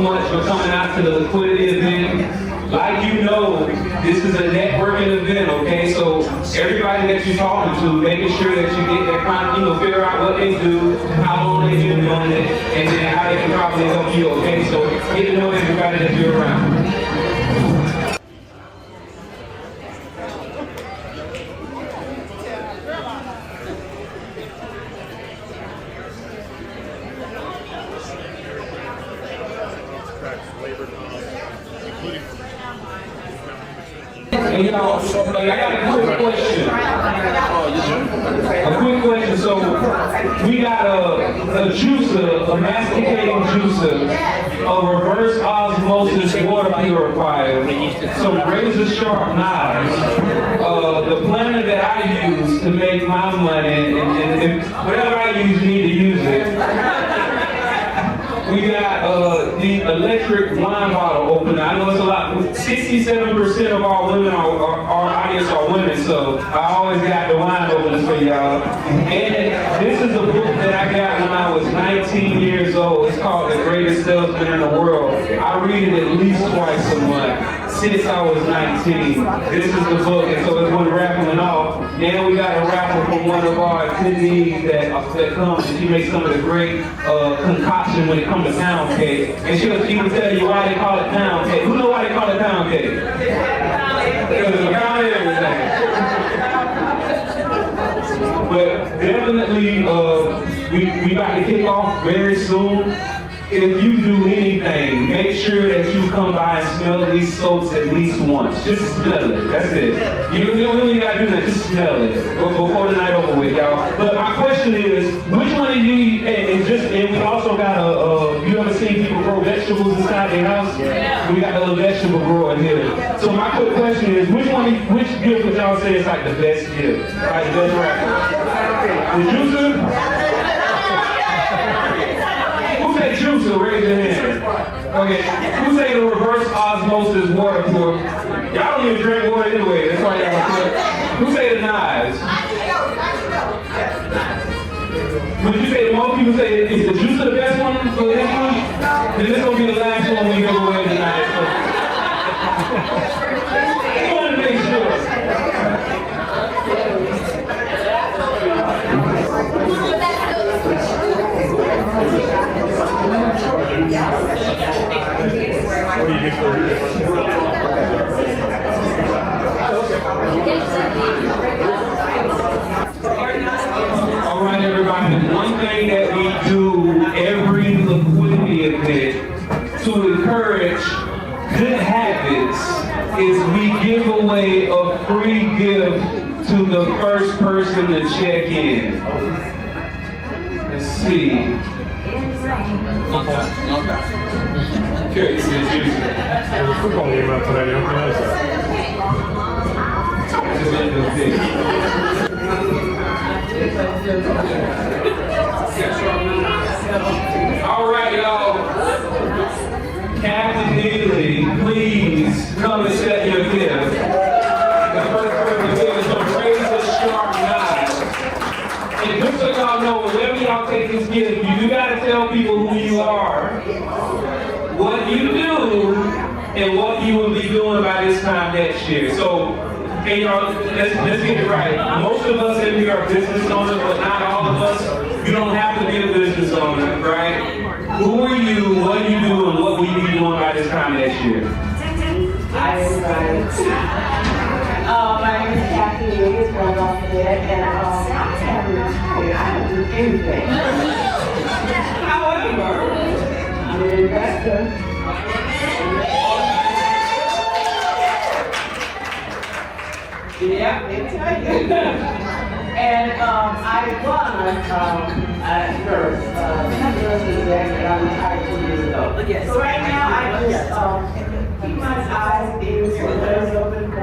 much for coming out to the Liquidity Event. Like you know, this is a networking event, okay? So everybody that you're talking to, making sure that you get that figure out what they do, how long they've been doing it, and then how they can probably help you, okay? So get to know everybody that you're around. Hey, y'all, I got a quick question. A quick question. So, we got a juicer, a masticating juicer, a reverse osmosis water purifier, some razor sharp knives, the blender that I use to make my money, and whatever I use, you need to use it. We got the electric wine bottle opener. I know it's a lot. 67% of our women, our audience are women, so I always got the wine openers for y'all. And this is a book that I got when I was 19 years old. It's called The Greatest Salesman in the World. I read it at least twice a month since I was 19. This is the book, and so it's one raffling off. Now we got a raffle from one of our attendees that comes, and she makes some of the great concoction when it comes to pound cake. And she'll even tell you why they call it pound cake. Who know why they call it pound cake? Because it's pound everything. But definitely, we about to kick off very soon. If you do anything, make sure that you come by and smell these soaps at least once. Just smell it. That's it. You don't really gotta do that. Just smell it before the night over with, y'all. But my question is, which one of you? And we also got you ever seen people grow vegetables inside their house? Yeah. We got a little vegetable grower here. So my quick question is, which gift would y'all say is like the best gift? Like the best rapper? The juicer? Juicer, raise your hand. Okay, who say the reverse osmosis water pour? Y'all don't even drink water anyway, that's why y'all pour. Who say the knives? Would you say most people say, is the juicer the best one for this one? Then this will be the last one we give away tonight. I want to make sure. All right, everybody. One thing that we do every liquidity event to encourage good habits is we give away a free gift to the first person to check in. Let's see. Okay, it's a football game out today, you know that. All right, y'all. Captain Neely, please come and set your gift. The first person to give is a razor sharp knife. And just so y'all know, whenever y'all take this gift, you gotta tell people who you are, what you do, and what you will be doing by this time next year. So, hey y'all, let's get it right. Most of us in here are business owners, but not all of us. You don't have to be a business owner, right? Who are you, what do you do, and what will you be doing by this time next year? Hi everybody. My name is Kathy Lewis, going off of that, and I don't do anything. However, I'm an investor. Yeah, they tell you. And I won at first. Not really exactly, I retired 2 years ago. So right now I just keep my eyes, ears, and legs open for,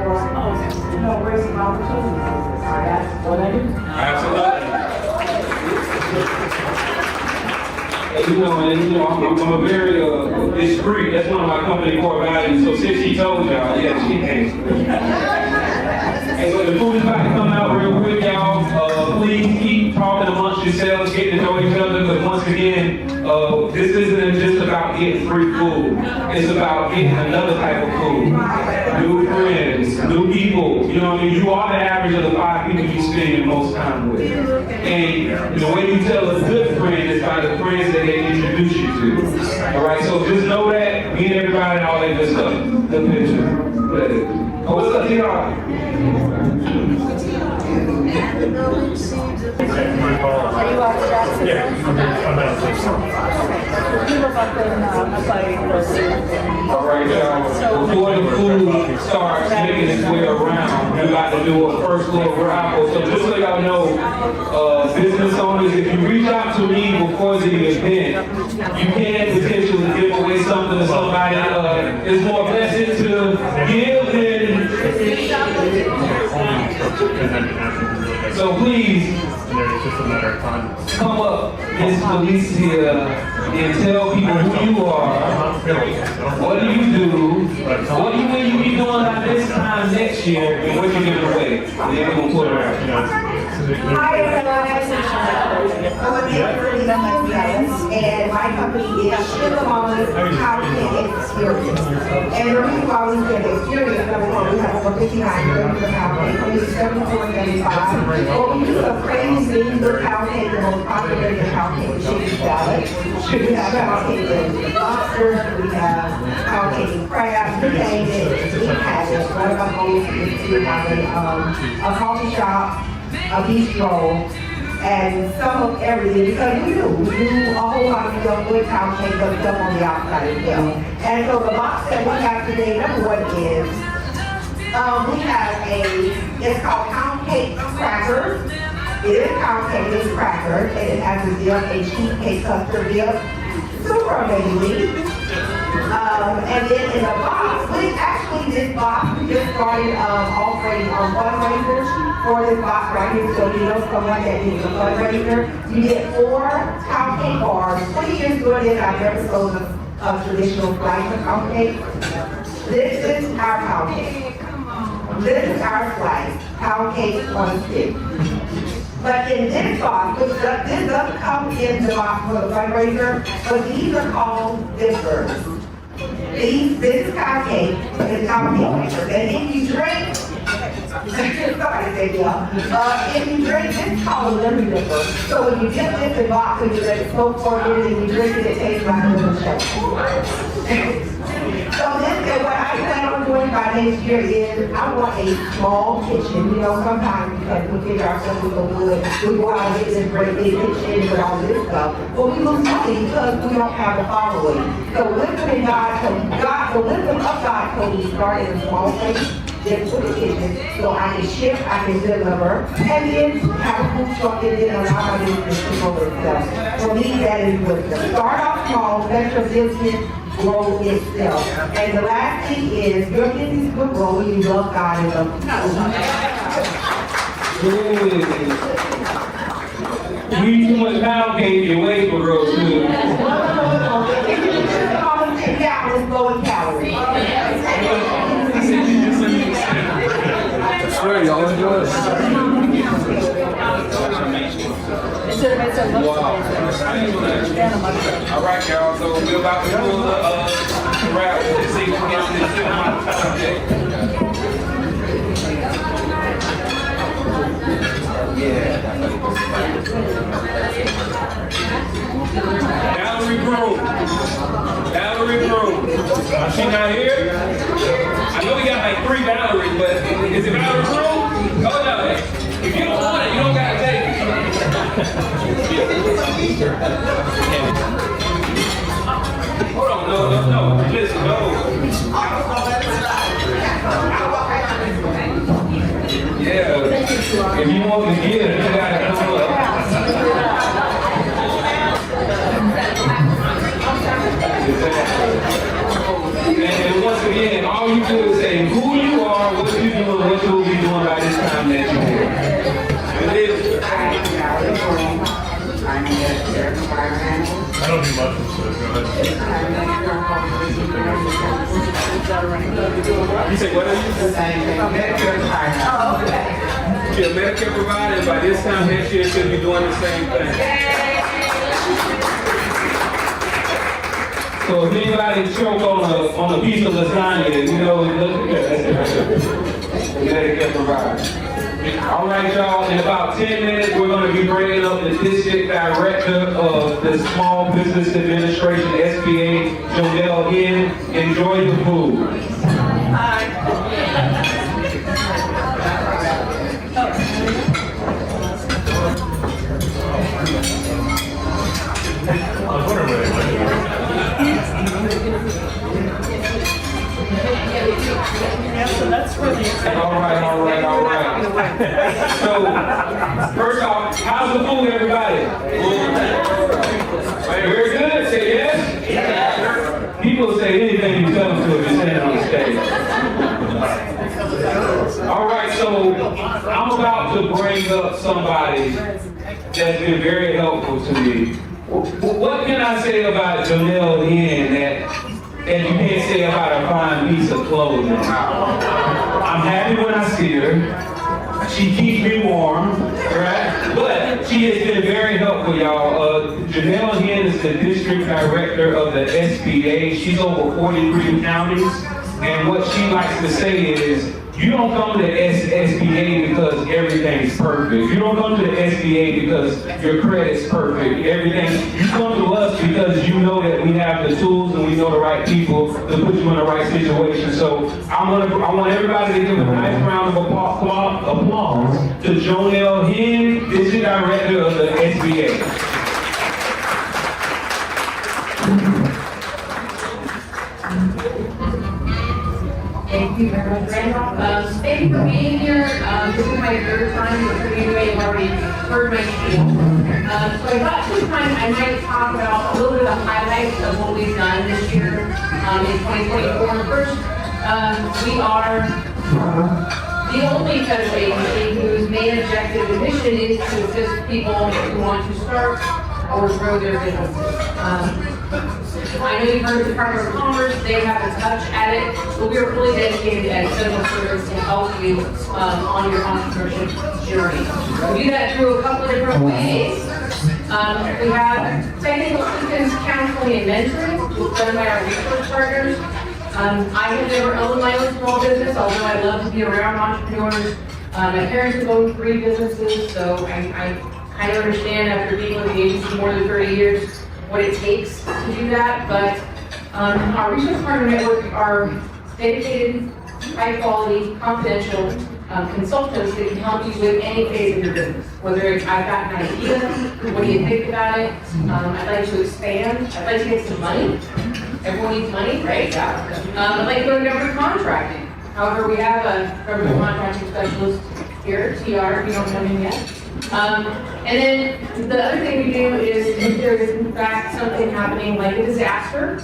where's some opportunities. That's what I do. Absolutely. I'm a very discreet. That's one of my company core values. So since she told y'all, yeah, she came. Hey, so the food is about to come out real quick, y'all. Please keep talking amongst yourselves, get to know each other, because once again, this isn't just about getting free food. It's about getting another type of food. New friends, new people. You know what I mean? You are the average of the 5 people you spend your most time with. And the way you tell a good friend is by the friends that they introduce you to. All right, so just know that, meet everybody, all that good stuff. The picture. Oh, what's up, DR? Are you off Jackson? You live up in All right, y'all. Before the food starts making its way around, we're about to do a first little raffle. So just so y'all know, business owners, if you reach out to me before the event, you can potentially give away something to somebody. It's more blessed to give than. So please, it's just a matter of time. come up, Miss Felicia, and tell people who you are. What do you do? What do you will you be doing by this time next year? And what you giving away? And then we're gonna put it around. Hi, everyone. And my company is Sugar Mama's Housing Experience. And the reason why we get experience, number one, we have over 59 rooms of housing, only 74.75. But we do a crazy thing with housing, the most popular in housing, chicken salad. We have housing lobster, we have housing crab, we name it, we have it. One of our goals is to have a coffee shop, a bistro, and some of everything, because we do a whole lot of stuff with housing, but stuff on the outside as well. And so the box that we have today, number one is, we have it's called pound cake crackers. It is pound cake, it's crackers, and it has a dip, a cheesecake custard dip, super amazing. And then in the box, this box, we just started offering fundraisers for this box right here. So you know someone that needs a fundraiser, you get 4 pound cake bars. 20 years doing this, I've never sold a traditional slice of pound cake. This is our pound cake. This is our slice, pound cake on a stick. But in this box, this doesn't come in the box for the fundraiser, but these are called dippers. This is pound cake, and pound cake dippers. And if you drink, somebody said yeah. If you drink, this is called a lemon dipper. So when you dip this in the box and you let it soak for a minute and you drink it, it tastes like a little shake. So this is what I plan on doing by next year is I want a small kitchen. You know, sometimes because we figure ourselves we go good, we go out and get this great big kitchen with all this stuff. But we lose money because we don't have the following. So wisdom in the wisdom of God told me to start in a small place, then put the kitchen, so I can ship, I can deliver, and then have a food truck and then allow my business to grow itself. For me, that is wisdom. Start off small, let your business grow itself. And the last thing is, your business will grow when you love God and love You eat too much pound cake, your weight will grow too. If you just call them 10 gallons, low in calories. I swear, y'all enjoy this. Wow. All right, y'all. So we're about to pull the wrap and see who gets this amount of pound cake. Valerie Broom. She not here? I know we got like 3 Valeries, but is it Valerie Broom? Oh no. If you don't want it, you don't gotta take it. Hold on, no. Listen, no. Yeah. If you want to get it, you gotta come up. And once again, all you do is say who you are, what you doing, what you will be doing by this time next year. I don't do much, so go ahead. You say what are you? The same thing. Oh, okay. You're a Medicare provider, and by this time next year, should be doing the same thing. So if anybody choke on a piece of lasagna, you know, look at Medicare provider. All right, y'all, in about 10 minutes, we're going to be bringing up the district director of the Small Business Administration, SBA, Jonelle Inn. Enjoy the food. I was wondering where they went. So that's really exciting. All right. So, first off, how's the food, everybody? Very good. Say yes? People say anything you tell them to if you're standing on the stage. All right, so I'm about to bring up somebody that's been very helpful to me. What can I say about Jonelle Inn that you can't say about a fine piece of clothing? I'm happy when I see her. She keeps me warm, right? But she has been very helpful, y'all. Jonelle Inn is the district director of the SBA. She's over 43 counties. And what she likes to say is, you don't come to the SBA because everything's perfect. You don't come to the SBA because your credit's perfect. Everything. You come to us because you know that we have the tools and we know the right people to put you in the right situation. So I want everybody to give a nice round of applause to Jonelle Inn, district director of the SBA. Thank you very much, Randolph. Thank you for being here. This is my third time, so you may have already heard my spiel. So I thought this time I might talk about a little bit of the highlights of what we've done this year in 2024. First, we are the only federal agency whose main objective and mission is to assist people who want to start or grow their businesses. I know you've heard of the Department of Commerce, they have a touch at it, but we are fully dedicated as civil service to help you on your entrepreneurship journey. We do that through a couple of different ways. We have technical assistance, counseling, and mentoring, done by our resource partners. I have never owned my own small business, although I love to be around entrepreneurs. My parents have owned 3 businesses, so I kind of understand after being with the agency more than 30 years what it takes to do that, but our resource partner network are dedicated, high-quality, confidential consultants that can help you with any phase of your business. Whether it's, I've got an idea, what do you think about it? I'd like to expand, I'd like to get some money. Everyone needs money, right? I'd like to go to government contracting. However, we have a government contracting specialist here, TR, if you don't know him yet. And then the other thing we do is if there is in fact something happening like a disaster,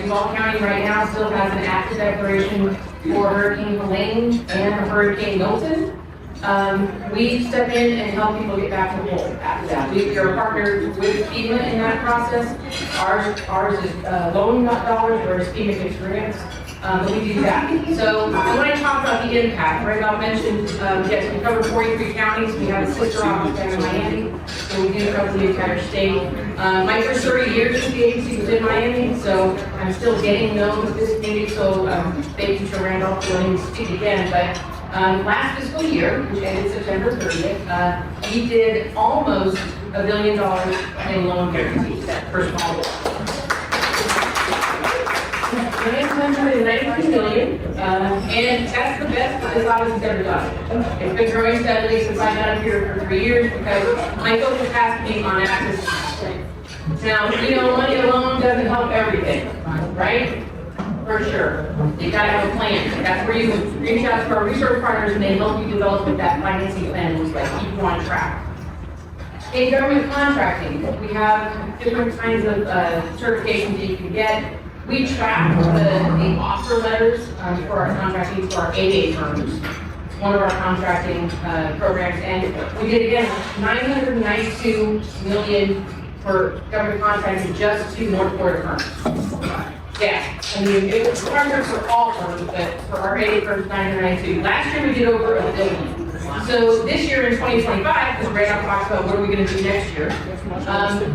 Duval County right now still has an active declaration for Hurricane Helene and Hurricane Milton. We step in and help people get back to whole after that. We are partnered with FEMA in that process. Ours is loan dollars, whereas FEMA takes grants. But we do that. So I want to talk about the impact. Randolph mentioned, yes, we cover 43 counties. We have a sister office down in Miami, so we do cover the entire state. My first 30 years with the agency was in Miami, so I'm still getting known with this community. So thank you to Randolph for letting me speak again. But last fiscal year, which ended September 30th, we did almost $1 billion in loan guarantees for small business. 992 million, and that's the best that this office has ever done. It's been growing steadily since I've been up here for 3 years because my focus has to be on access to strength. Now, you know, money alone doesn't help everything, right? For sure. You gotta have a plan. That's where you reach out to our research partners and they help you develop what that financing plan looks like, keep you on track. In government contracting, we have different kinds of certifications that you can get. We track the offer letters for our contracting for our AA firms. It's one of our contracting programs, and we did again 992 million for government contracting just to North Florida firms. Yeah, I mean, it was harder for all firms, but for our 81st 992. Last year we did over $1 billion. So this year in 2025, because Randolph talks about what are we going to do next year,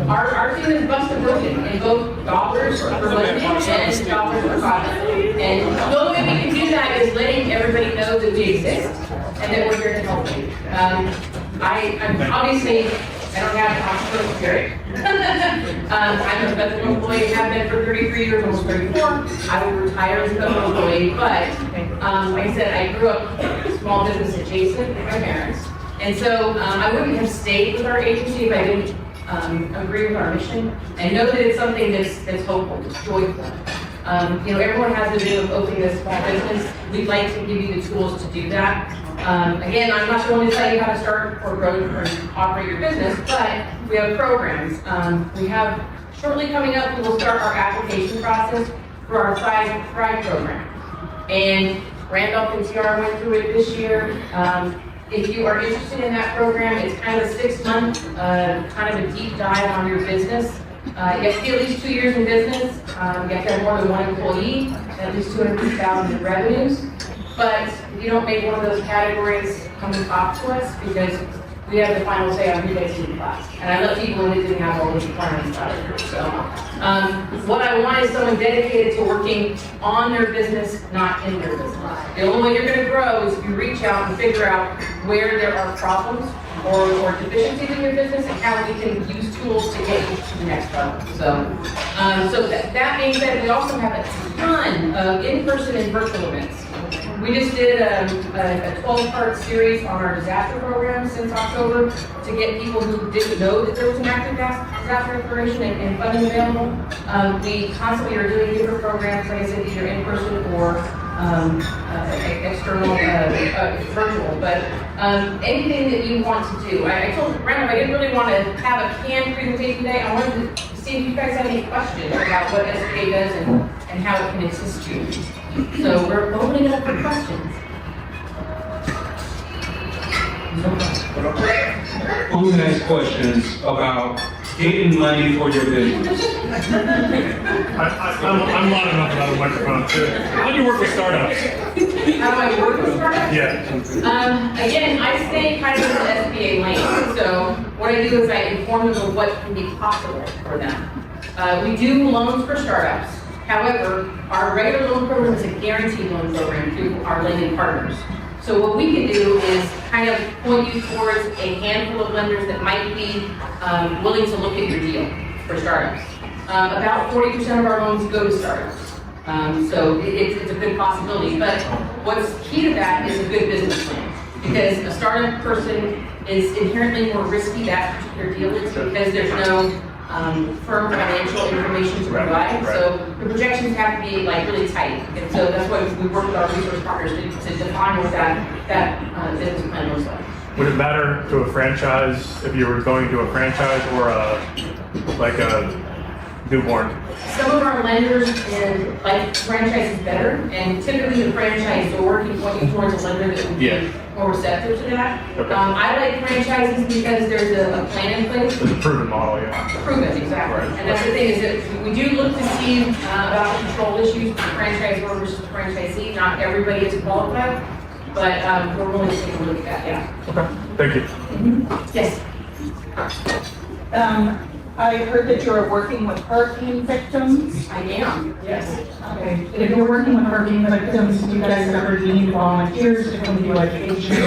our team is busted broken in both dollars for lending and dollars for profit. And the only way we can do that is letting everybody know that we exist and that we're here to help you. I'm obviously, I don't have an entrepreneurial spirit. I'm a federal employee, have been for 33 years, almost 34. I will retire as a federal employee, but like I said, I grew up small business adjacent with my parents. And so I wouldn't have stayed with our agency if I didn't agree with our mission and know that it's something that's hopeful, it's joyful. Everyone has the vision of opening a small business. We'd like to give you the tools to do that. Again, I'm not the one to tell you how to start or grow or operate your business, but we have programs. We have, shortly coming up, we will start our application process for our Thrive program. And Randolph and TR went through it this year. If you are interested in that program, it's kind of a 6-month, kind of a deep dive on your business. You have to be at least 2 years in business. You have to have more than 1 employee, at least $250,000 in revenues. But if you don't make one of those categories, come and talk to us because we have the final say on who gets in the class. And I let people in that didn't have all those requirements out of here. So what I want is someone dedicated to working on their business, not in their business. The only way you're going to grow is if you reach out and figure out where there are problems or deficiencies in your business and how we can use tools to get you to the next level. So that being said, we also have a ton of in-person and virtual events. We just did a 12-part series on our disaster program since October to get people who didn't know that there was an active disaster declaration and funding available. We constantly are doing different programs, like I said, either in person or external, virtual. But anything that you want to do. I told Randolph I didn't really want to have a canned presentation today. I wanted to see if you guys have any questions about what SBA does and how it can assist you. So we're opening it up for questions. Who has questions about getting money for your business? I'm loud enough about the microphone too. How do you work with startups? How do I work with startups? Yeah. Again, I stay kind of in the SBA lane. So what I do is I inform them of what can be possible for them. We do loans for startups. However, our regular loan program is a guaranteed loan program through our lending partners. So what we can do is kind of point you towards a handful of lenders that might be willing to look at your deal for startups. About 40% of our loans go to startups. So it's a good possibility. But what's key to that is a good business plan. Because a startup person is inherently more risky, that particular deal is, because there's no firm financial information to provide. Right. So the projections have to be like really tight. And so that's why we work with our resource partners to define what that business plan looks like. Would it matter to a franchise if you were going to a franchise or a newborn? Some of our lenders like franchises better, and typically the franchisor can point you towards a lender that would be more receptive to that. Okay. I like franchises because there's a plan in place. It's a proven model, yeah. Proven, exactly. Right. And that's the thing is that we do look to see about the control issues for the franchisor versus the franchisee. Not everybody is qualified, but we're willing to take a look at that, yeah. Okay, thank you. Yes. I heard that you're working with hurricane victims. I am, yes. Okay, if you're working with hurricane victims, do you guys ever need volunteers to come do education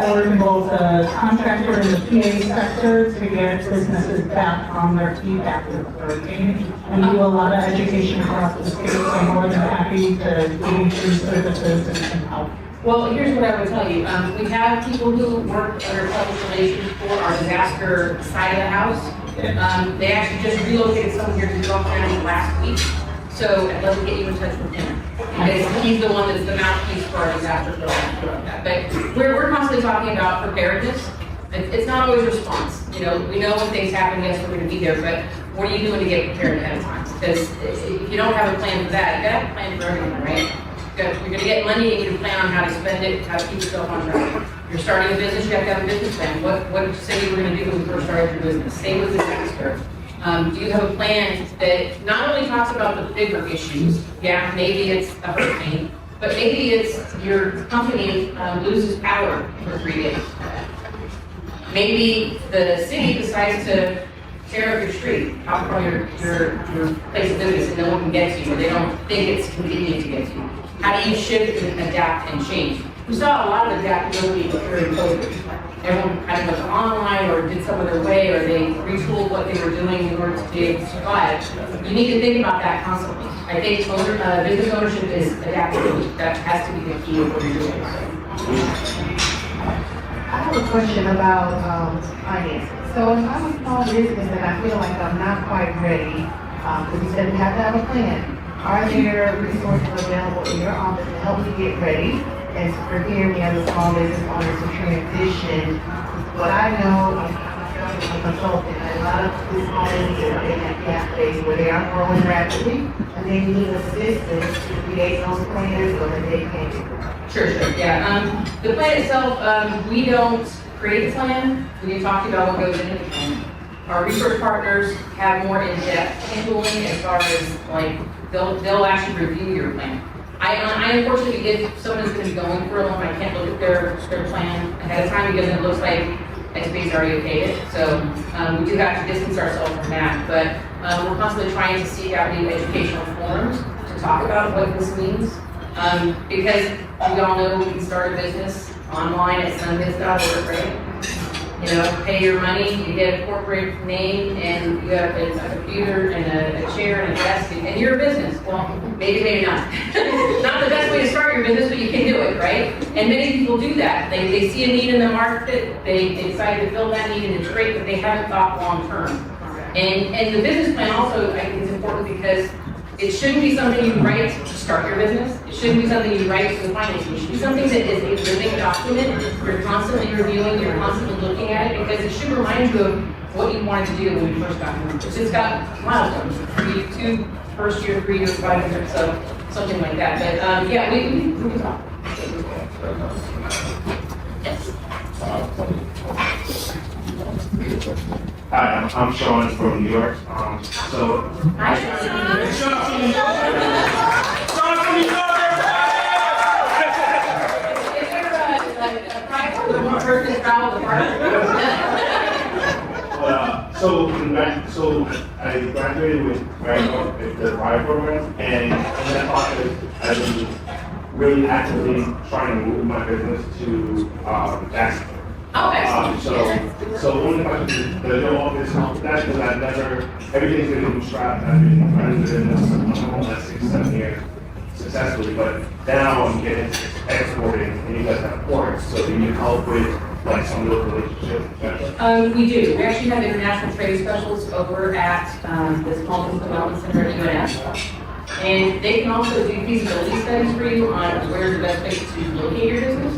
or involve the contractor in the PA sector to get businesses back on their feet after the hurricane? And do a lot of education across the state, so I'm more than happy to give you free services and help. Well, here's what I would tell you. We have people who work under public relations for our disaster side of the house. They actually just relocated someone here to Gulf County last week. So I'd love to get you in touch with him. Because he's the one that's the mouthpiece for our disaster program. But we're constantly talking about preparedness. It's not always response. You know, we know when things happen, yes, we're going to be there, but what are you doing to get prepared ahead of time? Because if you don't have a plan for that, you got to have a plan for everything, right? You're going to get money, and you can plan on how to spend it, how to keep yourself on track. You're starting a business, you have to have a business plan. What did you say you were going to do when you first started your business? Same with disaster. Do you have a plan that not only talks about the bigger issues, yeah, maybe it's a hurricane, but maybe it's your company loses power for 3 days. Maybe the city decides to tear up your street, out from your place of business, and no one can get to you, or they don't think it's convenient to get to you. How do you shift and adapt and change? We saw a lot of adaptability during COVID. Everyone kind of went online or did some other way, or they retooled what they were doing in order to be able to survive. You need to think about that constantly. I think business ownership is adaptability. That has to be the key of what you're doing. I have a question about finances. So if I'm a small business and I feel like I'm not quite ready, because you said we have to have a plan, are there resources available in your office to help me get ready and to prepare me as a small business owner to transition? What I know, I'm a consultant, and a lot of these small businesses are in that gap phase where they are growing rapidly and they need assistance to create those plans so that they can get ready. Sure, yeah. The plan itself, we don't create a plan. We talk about what goes into the plan. Our research partners have more in-depth tooling as far as like, they'll actually review your plan. I unfortunately, if someone's gonna be going for a loan, I can't look at their plan ahead of time because it looks like SBA's already okayed it. So we do have to distance ourselves from that. But we're constantly trying to seek out new educational forums to talk about what this means. Because we all know we can start a business online at sunbiz.org, right? You know, pay your money, you get a corporate name, and you have a computer and a chair and a desk, and you're a business. Well, maybe not. Not the best way to start your business, but you can do it, right? And many people do that. They see a need in the market, they decide to fill that need, and it's great, but they haven't thought long term. And the business plan also, I think, is important because it shouldn't be something you write to start your business. It shouldn't be something you write to the finance. It should be something that is a living document. You're constantly reviewing, you're constantly looking at it because it should remind you of what you wanted to do when you first got here. It's got milestones, 2 first year, 3 years, 5 years, so something like that. But yeah, we can talk. Yes. Hi, I'm Sean from New York. So I graduated with the RIDE program, and in that process, I've been really actively trying to move my business to that. So one of the questions is, does your office help with that? Because I've never, everything's been bootstrapped. I've been running the business for almost 6-7 years successfully, but now I'm getting exporting, and you guys have ports, so do you need help with like some of those relationships? We do. We actually have international trade specialists over at the Small Business Development Center at UNF. And they can also do feasibility studies for you on where's the best place to locate your business.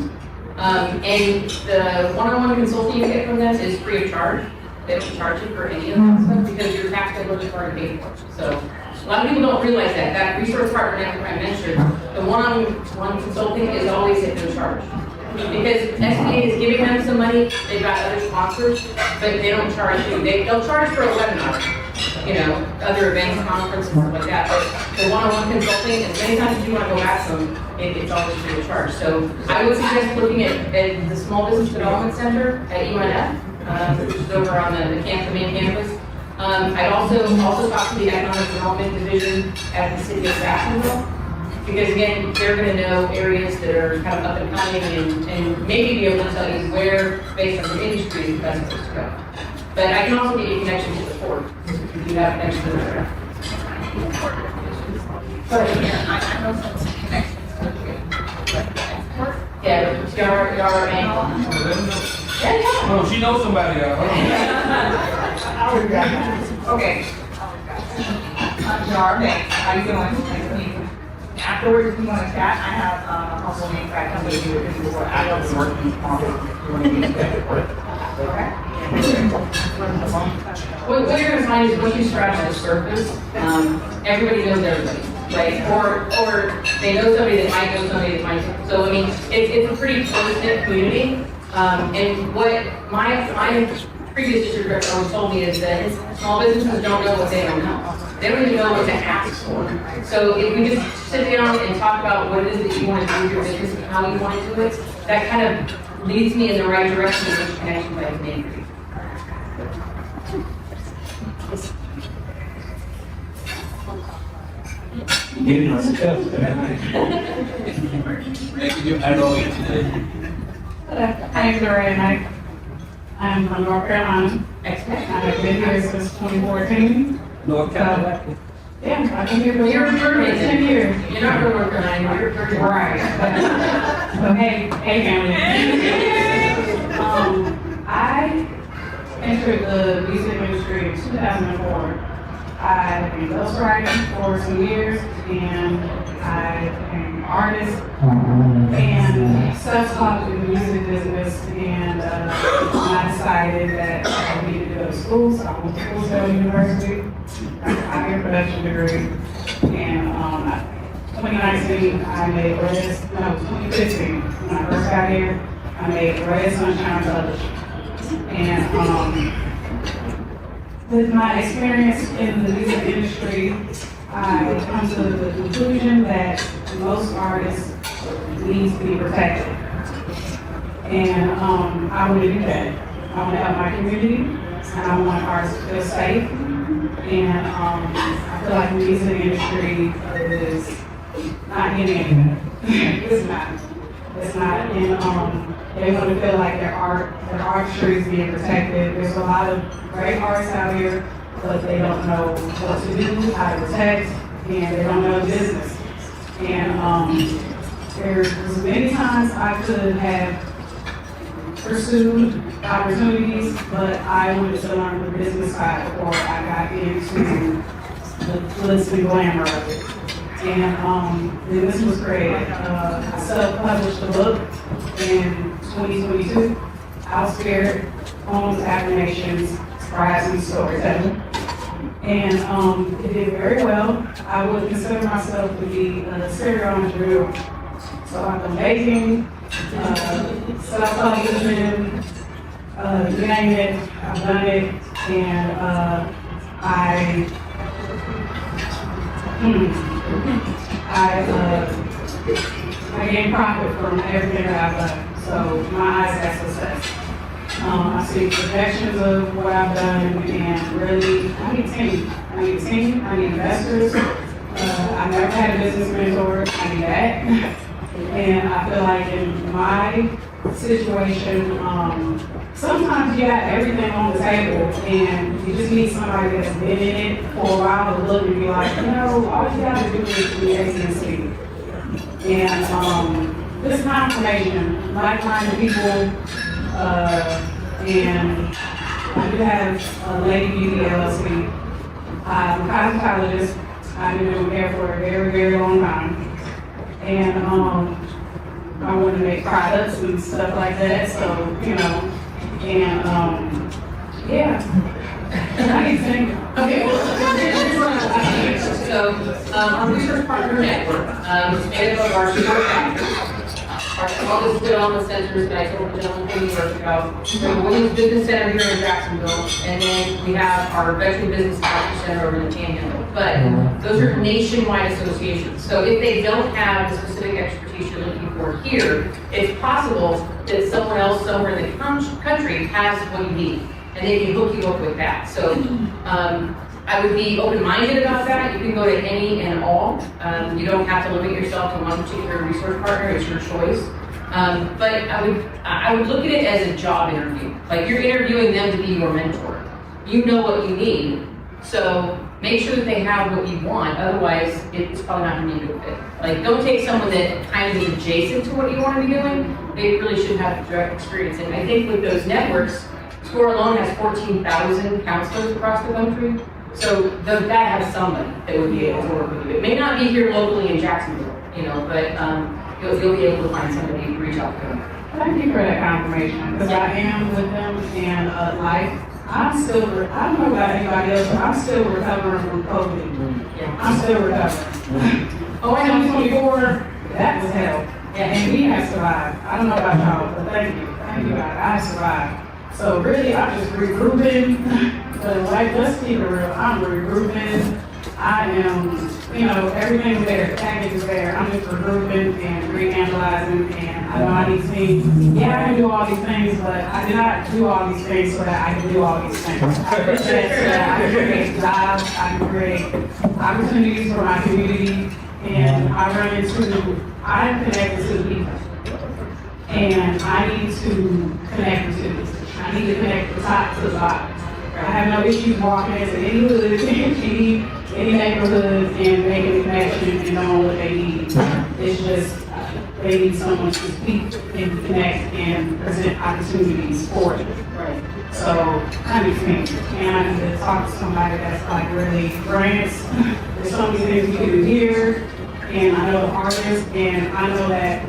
And the one-on-one consulting you get from them is free of charge. They don't charge you for any of that stuff because your tax code is already paid for. So a lot of people don't realize that. That resource partner network I mentioned, the one-on-one consulting is always at no charge. Because SBA is giving them some money, they've got other sponsors, but they don't charge you. They'll charge for a webinar, you know, other events, conferences, stuff like that. But the one-on-one consulting, as many times as you want to go ask them, it's always free of charge. So I would suggest looking at the Small Business Development Center at UNF, which is over on the main campus. I'd also talk to the Economic Development Division at the City of Jacksonville. Because again, they're going to know areas that are kind of up and coming and maybe be able to tell you where, based on the industry, is the best place to go. But I can also get you connections to the port, if you do have connections to the port. I know some connections to the Yeah, your bank. Yeah. Oh, she knows somebody else. Okay. Jar Bank, how you doing? Nice to meet you. Afterwards, if you want to chat, I have a couple of names I come with you if you want. I don't work on it. Okay? What you're going to find is once you scratch the surface, everybody knows everybody, right? Or they know somebody that might know somebody that might. So I mean, it's a pretty close-knit community. And what my previous district director always told me is that small businesses don't know what they don't know. They don't even know what to ask for. So if we just sit down and talk about what it is that you want to do with your business and how you want to do it, that kind of leads me in the right direction of which connections I can make for you. Getting us together. My name is Lorraine Knight. I'm from North Carolina. I've been here since 2014. North Carolina. Yeah, I've been here for You're 10 years. You're not from North Carolina, you're from Right. So hey family. I entered the music industry in 2004. I've been ghostwriting for some years, and I became an artist and self-taught in the music business. And I decided that I needed to go to school, so I went to Full Sail University, got a 5-year production degree, and 2019 I made 2015 when I first got here, I made Red Sunshine Publishing. And with my experience in the music industry, I come to the conclusion that most artists need to be protected. And I want to do that. I want to help my community, and I want artists to feel safe. And I feel like the music industry is not getting anywhere. It's not. It's not. And they want to feel like their artistry is being protected. There's a lot of great artists out here, but they don't know what to do, how to protect, and they don't know the business. And there was many times I could have pursued opportunities, but I wanted to learn the business side before I got into the glitz and glamour of it. And then this was created. I self-published a book in 2022, House Spirit, Poems, Affirmations, Scribes, and Storytelling. And it did very well. I would consider myself to be a serial entrepreneur. So I've been baking, self-publishing, you name it, I've done it, and I gain profit from everything that I've done. So my eyes have success. I see projections of what I've done, and really, I need a team. I need investors. I never had a business mentor. I need that. And I feel like in my situation, sometimes you got everything on the table, and you just need somebody that's been in it for a while to look and be like, all you gotta do is be A, B, and C. And this confirmation, like-minded people, and I do have Lady Beauty LLC. I'm a cosmetologist. I've been doing hair for a very, very long time. And I want to make products and stuff like that, so, and yeah. I can think. Okay, so, our research partner network, is made up of our support factors. All this good on the centers that I told the gentleman 20 years ago. We have a Women's Business Center here in Jacksonville, and then we have our Veteran Business Development Center over in the Panhandle. But those are nationwide associations. So if they don't have the specific expertise you're looking for here, it's possible that someone else somewhere in the country has what you need, and they can hook you up with that. So I would be open-minded about that. You can go to any and all. You don't have to limit yourself to one particular resource partner. It's your choice. But I would look at it as a job interview. Like, you're interviewing them to be your mentor. You know what you need, so make sure that they have what you want. Otherwise, it's probably not going to be a good fit. Like, don't take someone that kind of is adjacent to what you want to be doing. They really should have direct experience. And I think with those networks, SCORE alone has 14,000 counselors across the country. So that has somebody that would be able to work with you. It may not be here locally in Jacksonville, but you'll be able to find somebody to reach out to them. Thank you for that confirmation, because I am with them, and I don't know about anybody else, but I'm still recovering from COVID. Yeah. I'm still recovering. 2024, that was hell. And we have survived. I don't know about y'all, but thank you. Thank you, God. I survived. So really, I'm just regrouping, but like, let's keep it real, I'm regrouping. I am, everything's there, the package is there, I'm just regrouping and reanalyzing, and I know I need things. Yeah, I can do all these things, but I did not do all these things so that I can do all these things. I did that so that I can create jobs, I can create opportunities for my community, and I'm connected to the people. And I need to connect with cities. I need to connect the top to the bottom. I have no issues walking into any hood, any neighborhood, and making a connection and knowing what they need. It's just, they need someone to speak and connect and present opportunities for them. Right. So, I need to think, and I need to talk to somebody that's like really grants. There's so many things we can do here, and I know the artists, and I know that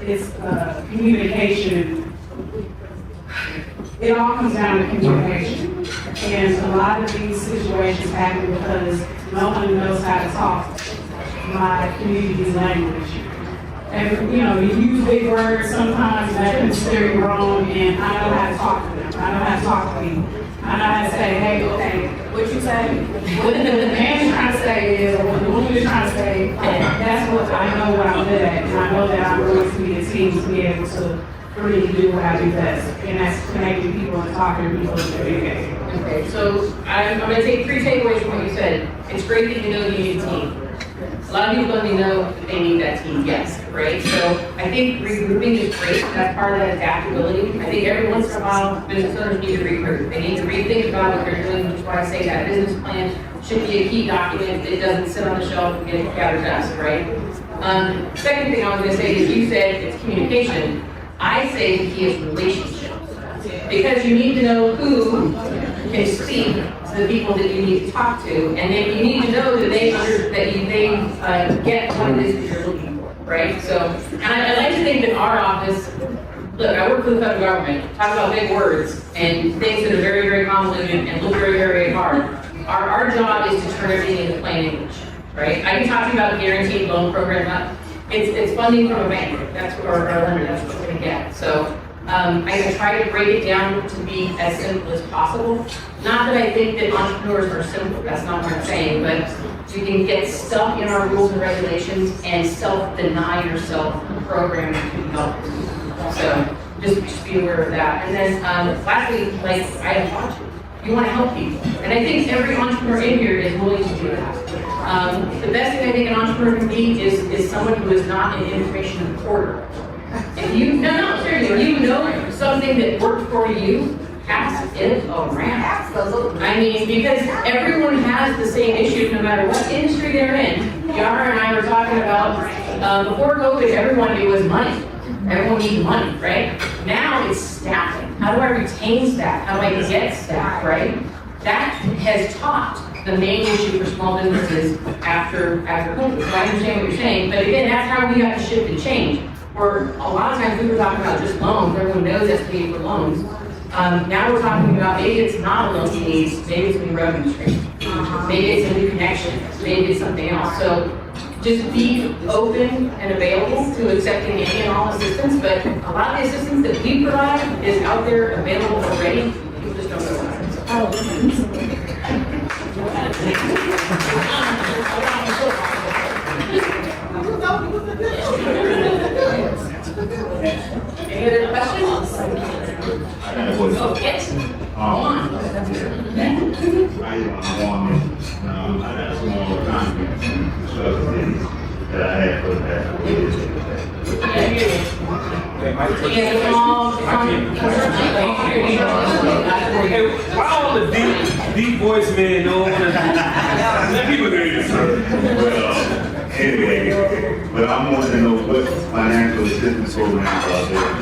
it's communication. It all comes down to communication. And a lot of these situations happen because no one knows how to talk my community's language. And you use big words sometimes that can steer you wrong, and I know how to talk to them. I know how to talk to people. I know how to say, hey, okay, what you say? What the man is trying to say is, or what the woman is trying to say, that's what I know what I'm good at. And I know that I'm going to be a team to be able to really do what I do best. And that's connecting people and talking to people and communicating. Okay, so I'm going to take 3 takeaways from what you said. It's great that you know you need a team. A lot of people only know that they need that team, yes, right? So I think regrouping is great. That's part of that adaptability. I think every once in a while, business owners need to regroup. They need to rethink about what they're doing, which is why I say that business plan should be a key document. It doesn't sit on the shelf and get out of dust, right? Second thing I was going to say is you said it's communication. I say the key is relationships. Because you need to know who can speak to the people that you need to talk to, and then you need to know that they get what it is that you're looking for, right? So, and I like to think that our office, look, I work for the federal government, talk about big words and things that are very, very convoluted and look very, very hard. Our job is to turn everything into plain English, right? I can talk to you about a guaranteed loan program. It's funding from a bank. That's what our lender, that's what we're going to get. So I'm going to try to break it down to be as simple as possible. Not that I think that entrepreneurs are simple, that's not what I'm saying, but you can get stuck in our rules and regulations and self-deny yourself programming to help. So just be aware of that. And then lastly, like I have taught you want to help people. And I think every entrepreneur in here is willing to do that. The best thing I think an entrepreneur can be is someone who is not an information hoarder. If you, seriously, if you know something that worked for you, pass it around. Absolutely. I mean, because everyone has the same issues no matter what industry they're in. Yara and I were talking about, before COVID, everyone knew was money. Everyone needs money, right? Now it's staffing. How do I retain staff? How do I get staff, right? That has taught the main issue for small businesses after COVID. So I understand what you're saying, but again, that's how we have to shift and change. Where a lot of times we were talking about just loans, everyone knows SBA for loans. Now we're talking about maybe it's not a loan you need, maybe it's a new revenue stream. Maybe it's a new connection, maybe it's something else. So just be open and available to accepting any and all assistance, but a lot of the assistance that we provide is out there available already. People just don't know about it. Any other questions? I got a question. Oh, yes. I had a small contract in construction that I had for the past 4 years. Why all the deep voice men don't want to let people hear you? Well, anyway, but I want to know what financial assistance programs are there.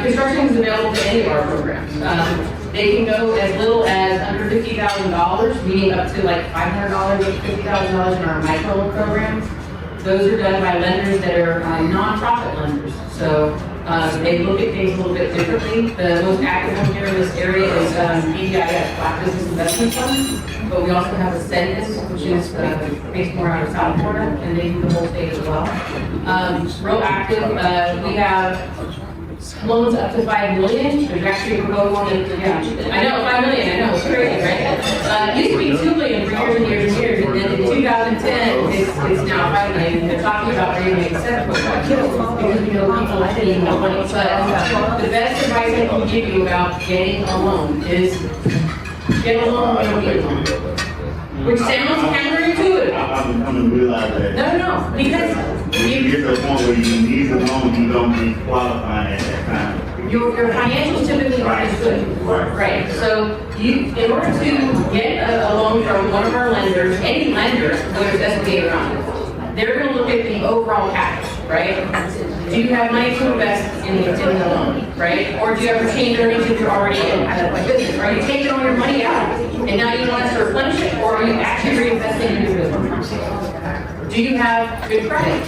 Construction is available to any of our programs. They can go as little as under $50,000, meaning up to like $500 up to $50,000 in our micro programs. Those are done by lenders that are nonprofit lenders. So they look at things a little bit differently. The most active one here in this area is BDIS, Black Business investment fund, but we also have a steadiness, which is based more out of South Florida, and they do the whole state as well. Real active, we have loans up to 5 million. There's actually a proposal on it. Yeah, I know, 5 million, I know, it's crazy, right? It used to be 2 million for years and years and years, and then in 2010, it's now 5 million. They're talking about raising it 7.5 because we know people like getting more money. But the best advice I can give you about getting a loan is get a loan when you don't need a loan. Which sounds counterintuitive. I'm gonna realize that. No, because When you get to the point where you need the loan, you don't be qualifying at that time. your financials typically aren't as good. Right, so in order to get a loan from one of our lenders, any lender, whether it's SBA or not, they're gonna look at the overall package, right? Do you have money to invest in the loan, right? Or do you have retained earnings if you're already in a business, right? You're taking all your money out, and now you want us to replenish it, or are you actually reinvesting in your business? Do you have good credit?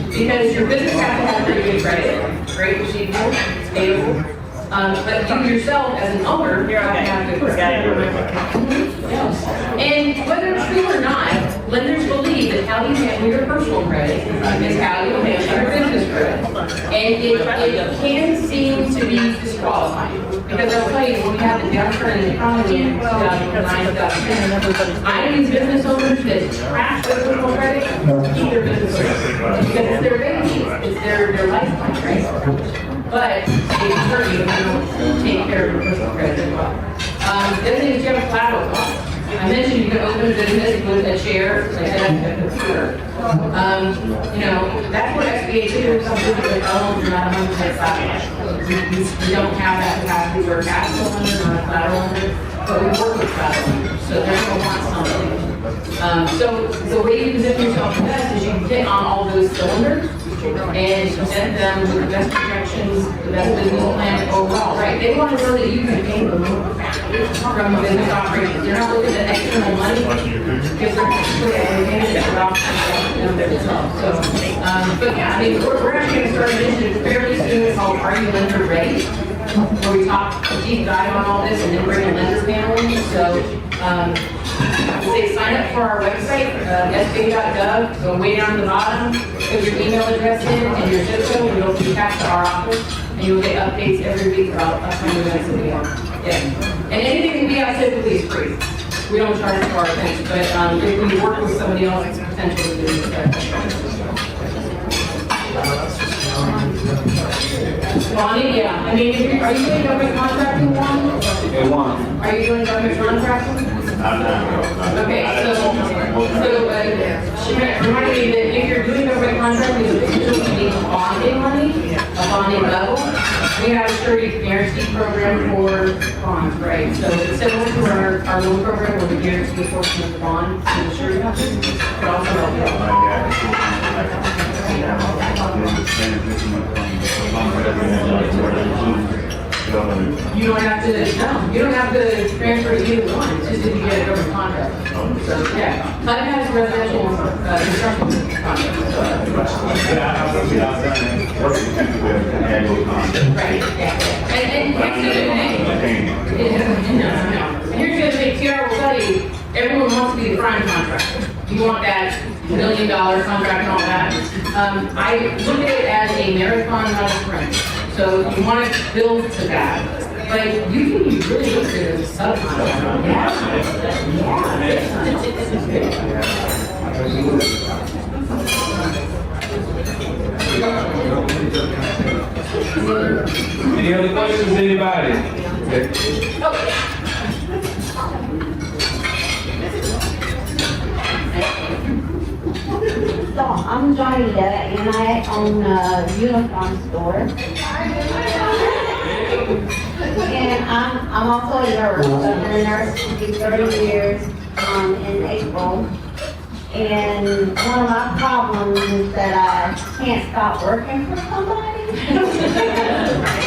Because your business has to have pretty good credit, great receivable, stable. But you yourself, as an owner, have to have good credit. And whether it's true or not, lenders believe that how you handle your personal credit is how you handle your business credit. And it can seem to be disqualifying. Because I'll tell you, when we had the downturn in the economy in 2009, 2010, I use business owners that trash their personal credit to keep their business credit. Because it's their baby, it's their lifeline, right? But they certainly don't take care of your personal credit as well. The other thing is you have a collateral cost. I mentioned you can open a business with a chair, like a computer. That's what SBA do. Some people are like, oh, you're not 100% collateral. We don't have that capacity for a capital lender or a collateral lender, but we work with collateral lenders, so they're going to want something. So the way you position yourself best is you hit on all those cylinders and present them with the best projections, the best business plan overall, right? They want to know that you can pay them from business operations. They're not looking at external money because they're managing it about themselves. So, but yeah, I mean, we're actually going to start an initiative fairly soon called Are You Lender Ready? Where we talk a deep dive on all this and then bring a lender panel in. So, say sign up for our website, sba.gov, go way down to the bottom, put your email address in and your zip code, and you'll be attached to our office, and you'll get updates every week about upcoming events that we have. Yeah. And anything that we have typically is free. We don't charge for our events, but if we work with somebody else, it's potentially good. Bonnie, yeah. I mean, are you doing government contracting, Juan? Are you doing government contracting? Okay, so she reminded me that if you're doing government contracting, you need bonding money, a bonding level. We have a surety guarantee program for bonds, right? So it's similar to our loan program where we guarantee a portion of the bond to the surety company, but also help you out. You don't have to, no, you don't have to transfer to either one, it's just if you get a government contract. So, yeah, HUD has residential construction contracts. Right, yeah. And here's the other thing. No. Here's the other thing, Tiara will tell you, everyone wants to be the prime contractor. You want that $1 million contract and all that. I look at it as a marathon, not a sprint. So you want to build to that. But you can be really good at a subcontractor. Yeah. Any other questions, anybody? So I'm Johnita and I own a uniform store. And I'm also a nurse. I've been a nurse for 30 years in April. And one of my problems is that I can't stop working for somebody.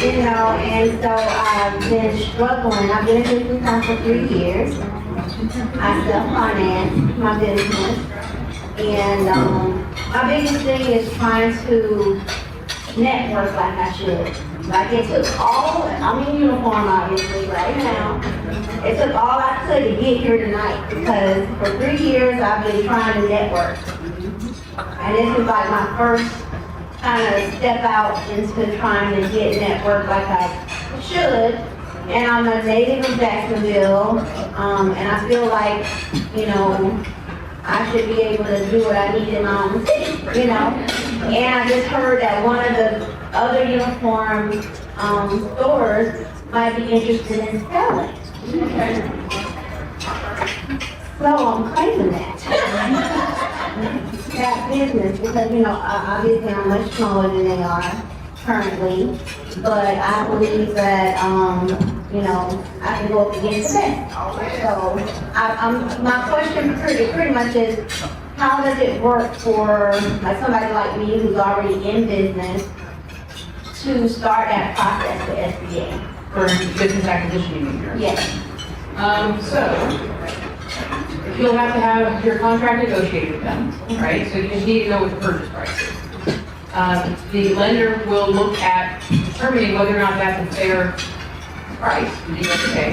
And so I've been struggling. I've been in business now for 3 years. I self-finance my business. And my biggest thing is trying to network like I should. Like it took all, I'm in uniform obviously right now. It took all I could to get here tonight because for 3 years I've been trying to network. And this is like my first kind of step out into trying to get network like I should. And I'm a native of Jacksonville, and I feel like, you know, I should be able to do what I need in my own city, you know? And I just heard that one of the other uniform stores might be interested in selling. So I'm claiming that business because, you know, obviously I'm much smaller than they are currently, but I believe that, you know, I can go up against the best. So, my question pretty much is, how does it work for like somebody like me who's already in business to start that process with SBA? For business acquisition, you mean? Yes. So, you'll have to have your contract negotiated with them, right? So you just need to know what the purchase price is. The lender will look at determining whether or not that's a fair price that you have to pay.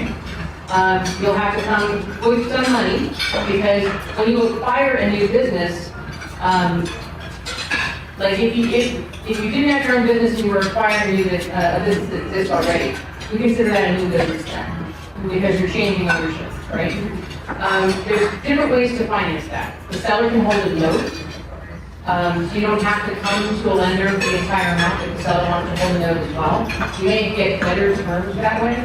You'll have to come with some money because when you acquire a new business, like if you didn't have your own business and you were acquiring a business that exists already, we consider that a new business then because you're changing ownership, right? There's different ways to finance that. The seller can hold a note. So you don't have to come to a lender for the entire amount if the seller wants to hold a note as well. You may get better terms that way.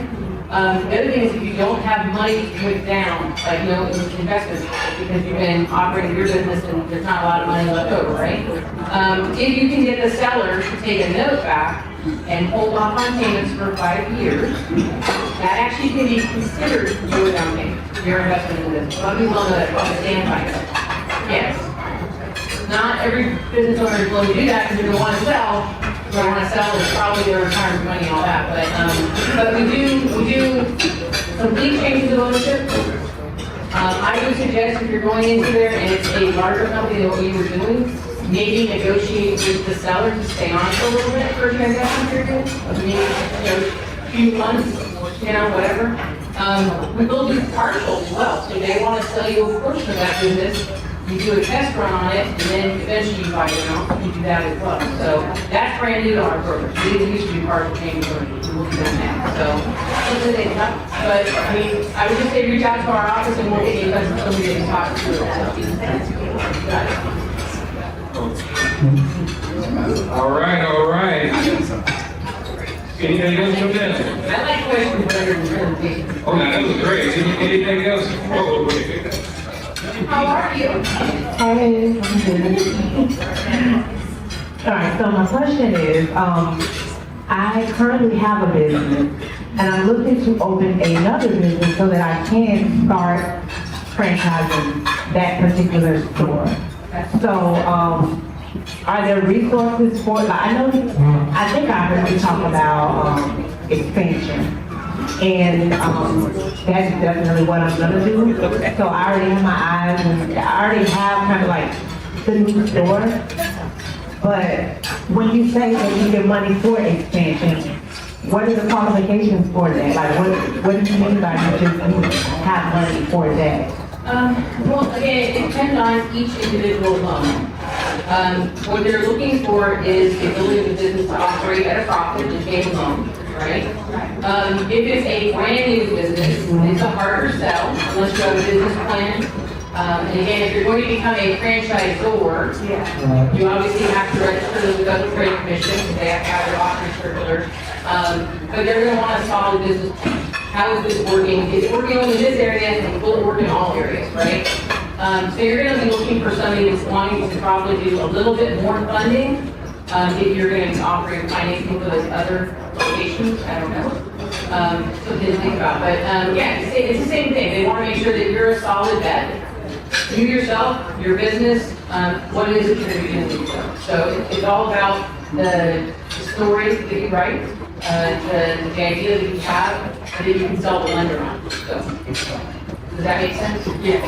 The other thing is if you don't have money to put down, like no investment, because you've been operating your business and there's not a lot of money left over, right? If you can get the seller to take a note back and hold off on payments for 5 years, that actually can be considered your down payment, your investment in the business. A lot of people don't know that called a standby note. Yes. Not every business owner is willing to do that because they're going to want to sell. If they want to sell, it's probably their retirement money and all that. But we do complete changes of ownership. I would suggest if you're going into there and it's a larger company than what you were doing, maybe negotiate with the seller to stay on for a little bit for a transaction period, maybe a few months, whatever. We will do partial as well. So they want to sell you a portion of that business. You do a test run on it, and then eventually you buy it out. You do that as well. So that's brand new to our program. We didn't used to be part of the change order. We'll do that now. So, but I mean, I would just say reach out to our office and we'll get you in touch with somebody that can talk to you. All right. Anything else from them? I like questions better than presentations. Oh, no, that was great. Anything else? How are you? Hey, I'm good. All right, so my question is, I currently have a business and I'm looking to open another business so that I can start franchising that particular store. So, are there resources for, like, I think I heard you talk about expansion. And that's definitely what I'm gonna do. So I already have my eyes, and I already have kind of like the new store. But when you say that you get money for expansion, what are the qualifications for that? Like what do you mean by you just have money for that? Well, again, it depends on each individual loan. What they're looking for is the ability of the business to operate at a profit and pay the loan. Right? If it's a brand new business, it's a harder sell unless you have a business plan. And again, if you're going to become a franchisor, you obviously have to register with the Federal Trade Commission because they have to have their office circular. But they're going to want a solid business plan. How is this working? Is it working only in this area and will it work in all areas, right? So you're going to be looking for somebody that's wanting to probably do a little bit more funding if you're going to be offering financing for those other locations. I don't know. Something to think about. But yeah, it's the same thing. They want to make sure that you're a solid bet. You yourself, your business, what it is that you're going to be doing with yourself. So it's all about the story that you write, the idea that you have, and that you can sell the lender on. So, does that make sense? Yeah.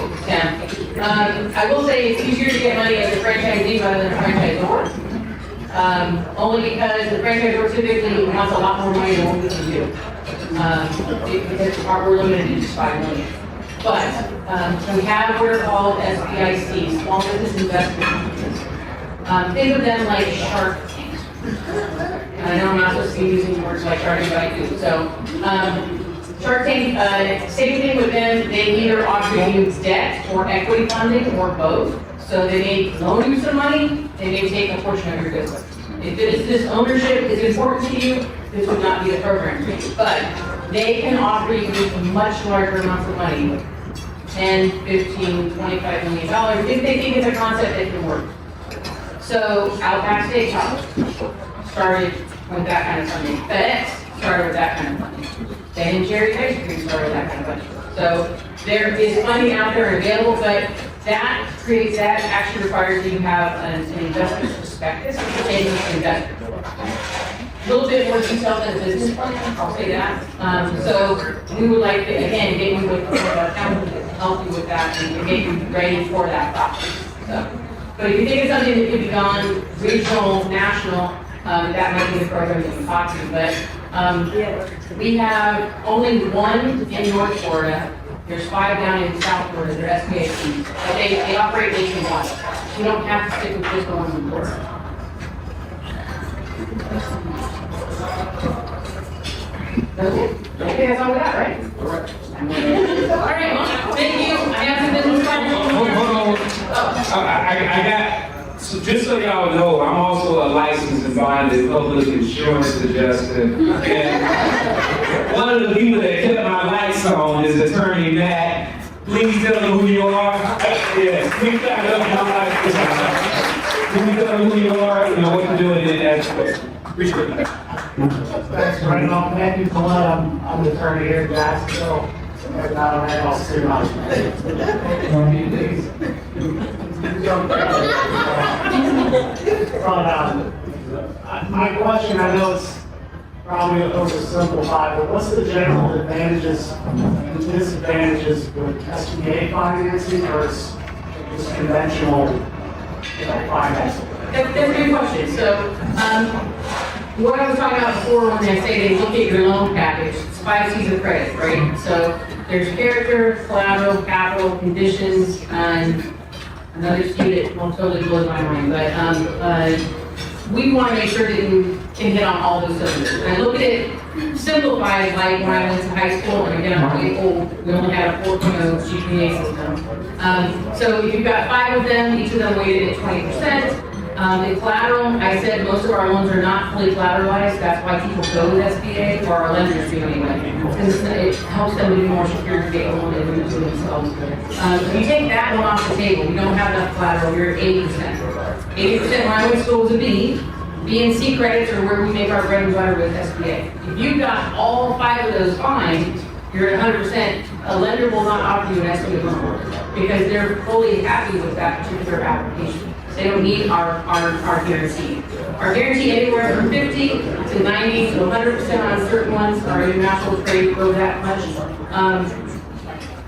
I will say it's easier to get money as a franchisee rather than a franchisor. Only because the franchisor typically wants a lot more money than what we can do. Because we're limited to just 5 million. But, we have what are called SBIC, Small Business Investment Companies. Think of them like Shark Tank. And I know I'm not supposed to be using words like Shark Tank, but I do. So, Shark Tank, same thing with them, they either offer you debt or equity funding or both. So they may loan you some money, they may take a portion of your business. If this ownership is important to you, this would not be the program for you. But they can offer you much larger amounts of money, 10, 15, $25 million, if they think it's a concept that can work. So Outback Steakhouse started with that kind of funding. FedEx started with that kind of funding. Ben & Jerry's ice cream started with that kind of funding. So there is funding out there available, but that actually requires you to have an investment prospectus, and an investor. A little bit more detailed than a business plan, I'll say that. So we would like to, again, get you with an accountant to help you with that and get you ready for that process. So, but if you think it's something that could be done regional, national, that might be the program that you talk to. But we have only one in North Florida. There's 5 down in South Florida. They're SBACs. But they operate nationwide. You don't have to stick with just the ones in Florida. Okay, that's all we got, right? All right, well, thank you. I have some business questions. Hold on. I got, so just so y'all know, I'm also a licensed and bonded public insurance adjuster. And one of the people that kept my lights on is Attorney Matt. Please tell them who you are. Yes, please tell them who you are, you know, what you're doing in that space. Appreciate it. Thanks, Brandon. I'm Matthew Collette. I'm the attorney here in Jacksonville. And I don't have all too much. My question, I know it's probably oversimplified, but what's the general advantages and disadvantages with SBA financing versus just conventional, financing? That's a good question. So, what I was talking about before when I say they look at your loan package, it's 5 C's of credit, right? So there's character, collateral, capital, conditions, and another C that won't totally blow my mind, but we want to make sure that you can hit on all those cylinders. And I look at it simplified, like when I went to high school, and again, I'm really old, we only had a 4.0 GPA system. So if you've got 5 of them, each of them weighted at 20%. The collateral, I said most of our loans are not fully collateralized. That's why people go with SBA, or our lenders do anyway. Because it helps them to be more secure to get a loan and do it to themselves. If you take that one off the table, you don't have enough collateral, you're at 80%. 80% when I went to school was a B. B and C credits are where we make our bread and butter with SBA. If you've got all 5 of those fine, you're at 100%. A lender will not offer you an SBA loan because they're fully happy with that particular application. They don't need our guarantee. Our guarantee anywhere from 50 to 90 to 100% on certain ones. Our international trade go that much.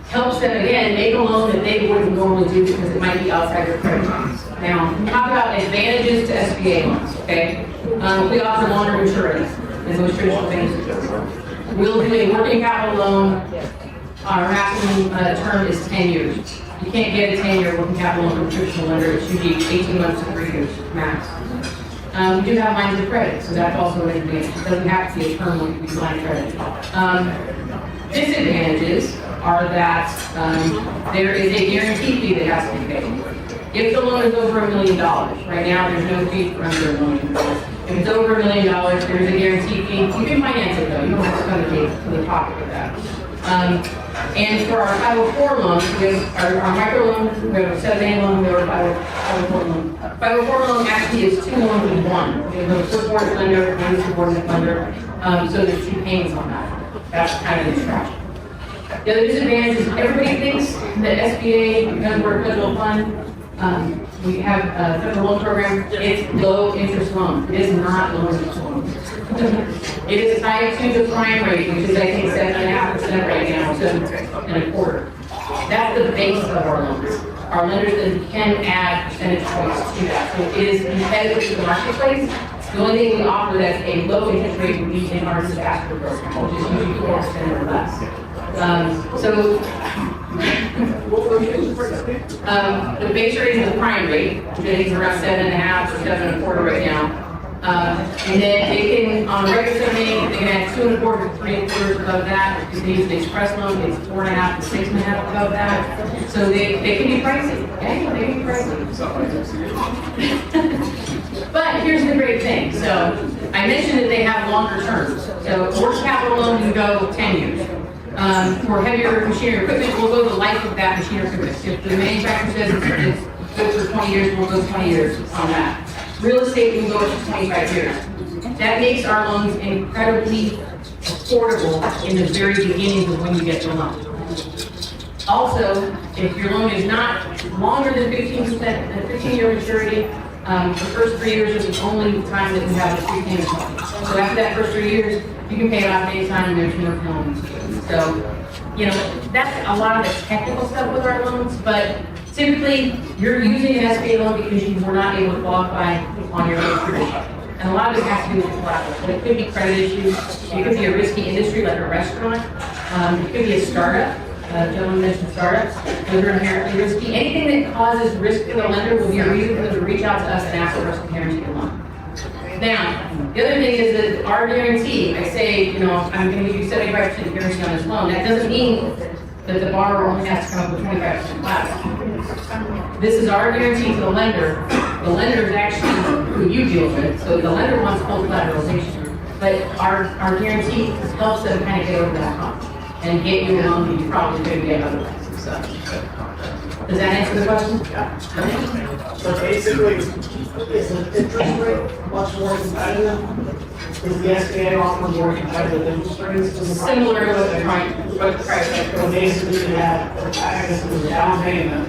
Helps them, again, make a loan that they wouldn't normally do because it might be outside their credit box. Now, talk about advantages to SBA loans, okay? We offer longer maturities than most traditional banks. We'll do a working capital loan. Our maximum term is 10 years. You can't get a 10-year working capital loan from a traditional lender. It's usually 18 months to 3 years max. We do have lines of credit, so that's also an advantage. It doesn't have to be a term loan, it can be line of credit. Disadvantages are that there is a guarantee fee that has to be paid. If the loan is over $1 million, right now there's no fee for under $1 million. If it's over $1 million, there's a guarantee fee. You can finance it though, you don't have to come to the pocket with that. And for our 504 loans, we have our micro loan, we have a 7A loan, we have our 504 loan. 504 loan actually is 2 loans in one. We have a subordinate lender, one subordinate lender, so there's 2 payments on that. That's kind of the strategy. The other disadvantage is everybody thinks that SBA, because we're a federal fund, we have a federal loan program, it's low interest loan. It is not low interest loan. It is tied to the prime rate, which is I think 7.5% right now, 7.25%. That's the base of our loans. our lenders then can add percentage points to that. So it is competitive to the marketplace. The only thing we offer that's a low interest rate would be in our disaster program, which is usually 4% or less. The base rate is the prime rate, which I think is around 7.5 or 7.25 right now. And then they can, on a regular term, they can add 2.25 to 3.25 above that. If they use an express loan, it's 4.5 to 6.5 above that. So they can be pricey. Yeah, they can be pricey. But here's the great thing. So I mentioned that they have longer terms. So a working capital loan can go 10 years. For heavier machinery equipment, we'll go the life of that machinery equipment. If the manufacturer says it's good for 20 years, we'll go 20 years on that. Real estate, we can go up to 25 years. That makes our loans incredibly affordable in the very beginning of when you get the loan. Also, if your loan is not longer than 15-year maturity, the first 3 years is the only time that we have a prepayment penalty. So after that first 3 years, you can pay it off anytime and there's no penalty. So, you know, that's a lot of the technical stuff with our loans, but typically, you're using an SBA loan because you were not able to qualify on your own tradition. And a lot of it has to do with collateral. But it could be credit issues. It could be a risky industry like a restaurant. It could be a startup. Gentleman mentioned startups. Those are inherently risky. Anything that causes risk to the lender will be a reason for them to reach out to us and ask for us to guarantee the loan. Now, the other thing is that our guarantee, I say, you know, I'm going to give you 75% guarantee on this loan. That doesn't mean that the borrower only has to come up with 25% collateral. This is our guarantee to the lender. The lender is actually who you deal with, so the lender wants full collateralization. But our guarantee helps them kind of get over that hump and get you a loan that you probably couldn't get otherwise. So, does that answer the question? Yeah. So basically, is the interest rate much more competitive? Is the SBA offering more competitive interest rates? Similar to what the price. So basically, you have, I guess it was a down payment.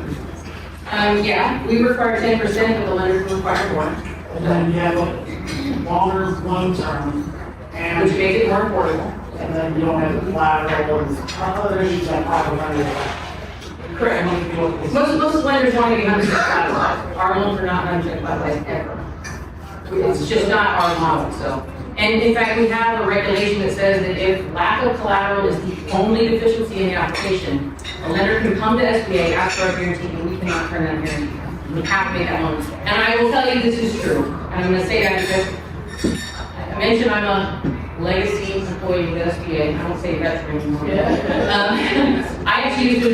Yeah, we require 10%, but the lender can require more. And then you have a longer loan term. And Which makes it more affordable. And then you don't have the collateral and other issues like private lending. Correct. Most lenders want to be 100% collateralized. Our loans are not 100% collateralized ever. It's just not our model, so. And in fact, we have a regulation that says that if lack of collateral is the only deficiency in the application, a lender can come to SBA, ask for a guarantee, and we cannot turn that guarantee down. We have to make that loan. And I will tell you this is true. And I'm going to say that because I mentioned I'm a legacy employee with SBA. I don't say veteran anymore. I actually used to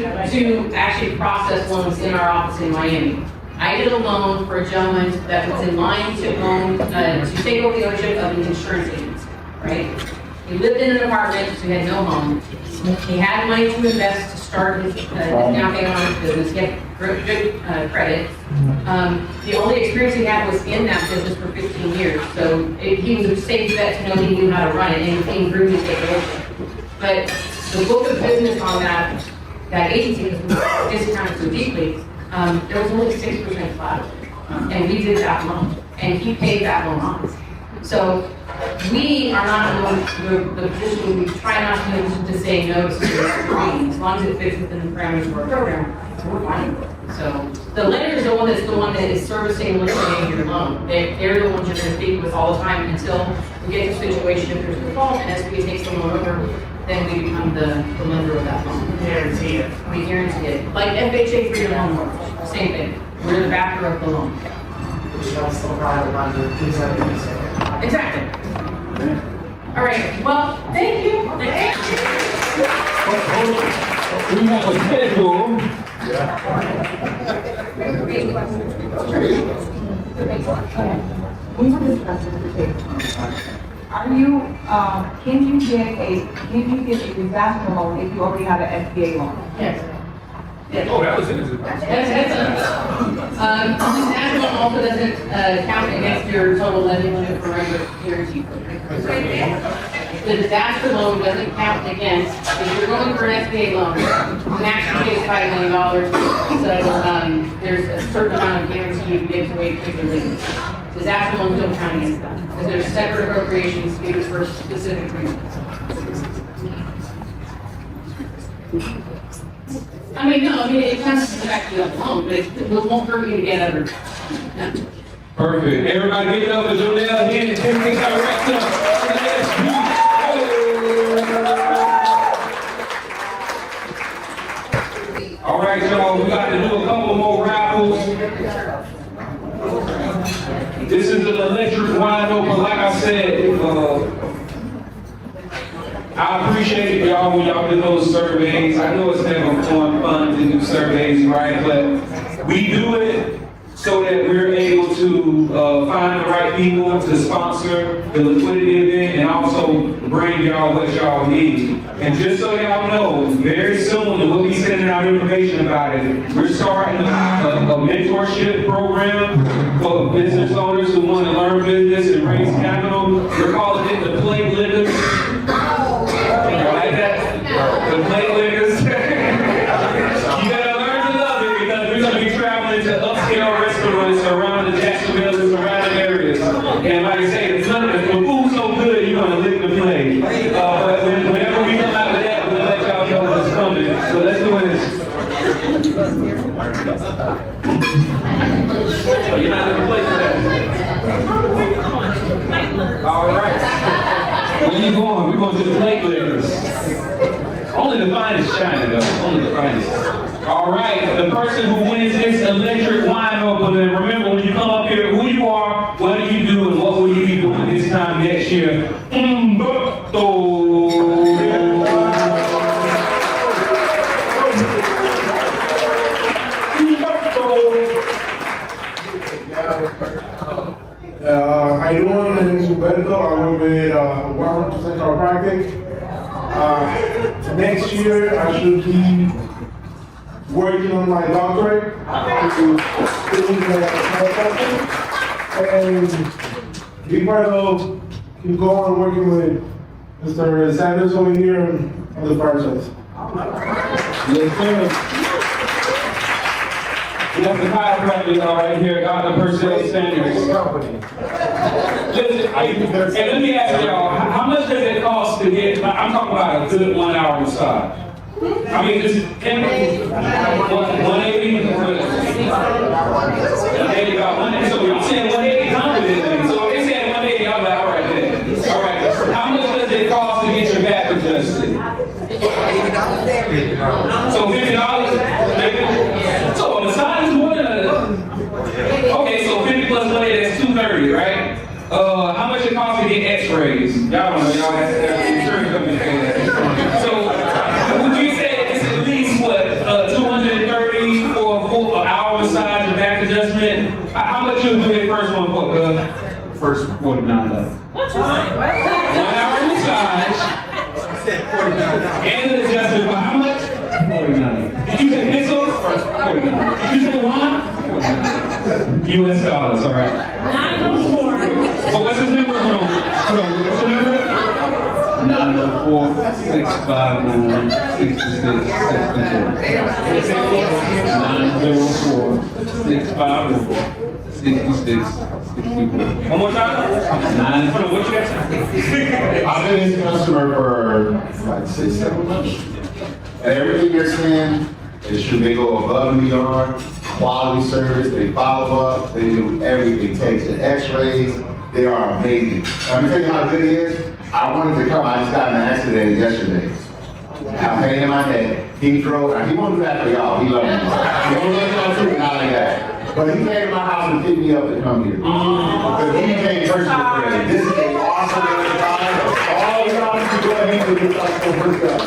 actually process loans in our office in Miami. I did a loan for a gentleman that was in line to own, to take over the ownership of an insurance agency, right? He lived in an apartment, so he had no home. He had money to invest to start his down payment on his business. He had good credit. The only experience he had was in that business for 15 years, so he was a safe bet to know he knew how to run it, and he grew to take over. But the book of business on that agency was discounted so deeply. There was only 6% collateral, and we did that loan, and he paid that loan off. So we are not in the position, we try not to say no to screening, as long as it fits within the parameters of our program, we're fine. So the lender is the one that is servicing and liquidating your loan. They're the ones you're going to speak with all the time until we get to a situation if there's default, and SBA takes the loan over, then we become the lender of that loan. Guarantee it. We guarantee it. Like FHA for your loan mortgage, same thing. We're the backer of the loan. Which is still private lender, please have me say. Exactly. All right, well, thank you. We have a schedule. We were discussing the table. Are you, can you get a disaster loan if you already have an SBA loan? Yes. Oh, that was it. Disaster loan also doesn't count against your total lending limit for regular guarantee. The disaster loan doesn't count against, if you're going for an SBA loan, the maximum is $5 million. So there's a certain amount of guarantee you get to wait quickly. Disaster loans don't count against that, because there's separate appropriations given for specific reasons. mean, no, I mean, it kind of affects you alone, but it won't hurt you to get other. Perfect. Everybody give it up for Jonelle here, the technical director. All right, y'all, we got to do a couple more raffles. This is an electric wide open, like I said, I appreciate y'all when y'all do those surveys. I know it's never fun to do surveys, right? But we do it so that we're able to find the right people to sponsor the liquidity event and also bring y'all what y'all need. And just so y'all know, very soon we'll be sending out information about it. We're starting a mentorship program for business owners who want to learn business and raise capital. We're calling it the Plate Lickers. You like that? The Plate Lickers. You gotta learn to love it because we're gonna be traveling to upscale restaurants around the Jacksonville and surrounding areas. And like I say, the food's so good, you're gonna lick the plate. But whenever we come out with that, we'll let y'all know what's coming. So let's do this. Oh, you're not in the plate for that. All right. Where you going? We're going to the plate lickers. Only the finest China, though. Only the finest. All right. The person who wins this electric wine opener, remember when you come up here, who you are, what do you do, and what will you be doing this time next year? How you doing? My name is Humberto. I work with 100% Chiropractic. Next year, I should be working on my doctorate. And be part of, keep going working with Mr. Sanders over here on the franchise. Yes, sir. We got the chiropractor y'all right here, Dr. Purcell Sanders. And let me ask y'all, how much does it cost to get, I'm talking about a good 1 hour massage. I mean, just 180? So you're saying 180 confidently. So if they said 180, I'm like, all right, then. All right. How much does it cost to get your back adjusted? So $50? So a massage is more than a... Okay, so 50 plus 180, that's 230, right? How much it costs to get x-rays? Y'all don't know, y'all have insurance companies pay that. So, would you say it's at least, what, 230 for an hour massage and back adjustment? How much you'll do that first one for, First $49. 1 hour massage. And an adjustment for how much? 49. Did you say pesos? 49. Did you say wine? US dollars, all right. 904. So what's his number? Hold on. What's the number? 904-651-6664. One more time? 9. What you got? I've been this customer for like 6-7 months. And everything you're saying is true. They go above and beyond, quality service, they follow up, they do everything. They take the x-rays, they are amazing. Let me tell you how good it is. I wanted to come, I just got in an accident yesterday. I'm pain in my head. He drove, he won't do that for y'all, he loves me. He won't let y'all too, not like that. But he came to my house and picked me up to come here. Because he came personal friend. This is an awesome time. All y'all need to go ahead and get us to work out.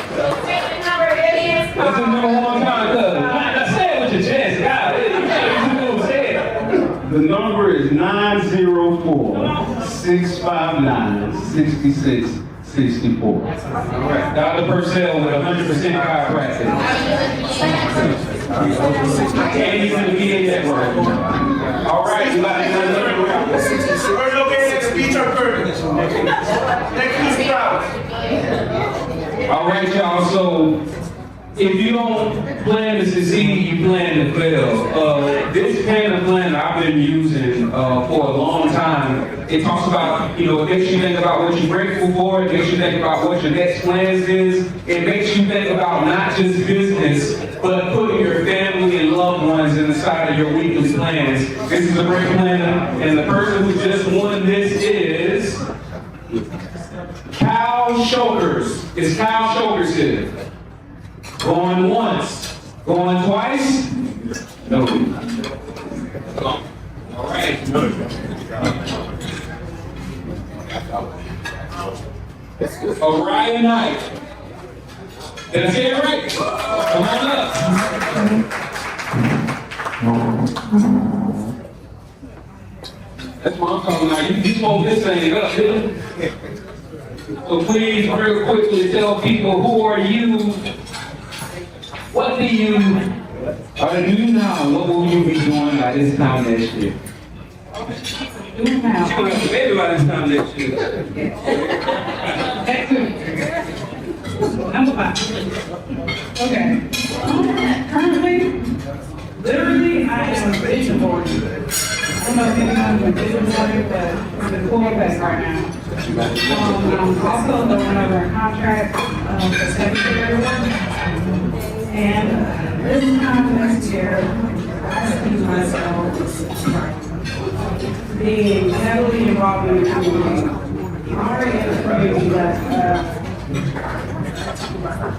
That's a number one time, cuz. Say it with your chest, God. Say it. The number is 904-659-6664. All right. Dr. Purcell with 100% chiropractic. And he's in the VA network. All right, you got another round. We're located at the beach on Purpose. Next to the crowd. All right, y'all. So if you don't plan to succeed, you plan to fail. This payment plan I've been using for a long time. It talks about, it makes you think about what you're grateful for. It makes you think about what your next plans is. It makes you think about not just business, but putting your family and loved ones inside of your weekly plans. This is a great plan, and the person who just won this is Kyle Shokers. It's Kyle Shokers here. Going once. Going twice? No. All right. Orion Knight. Did I say it right? Come on up. That's what I'm talking about. You spoke this thing up, didn't you? So please, real quickly, tell people who are you? What do you know? What will you be doing by this time next year? Doing now. You're going to have to baby by this time next year. Number 5. Okay. Currently, literally, I am a vision board. I don't know if anyone's a vision board, but it's a cool effect right now. I'm also going over a contract for secretary work. And this time next year, I see myself being heavily involved in the community. I'm already in the community, but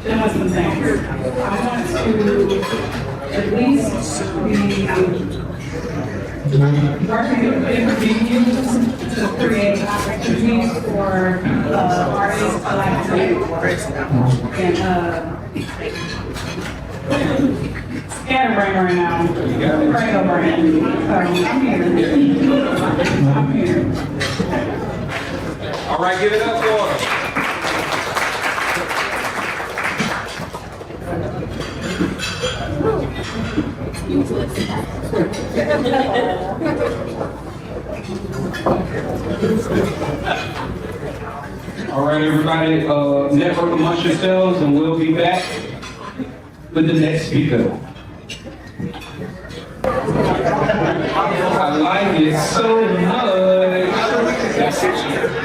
doing some things. I want to at least be working with different venues to create opportunities for artists to like and scatterbrain right now. Cradle brain. So I'm here. All right, give it up for her. All right, everybody, network amongst yourselves, and we'll be back with the next speaker. I like it so much.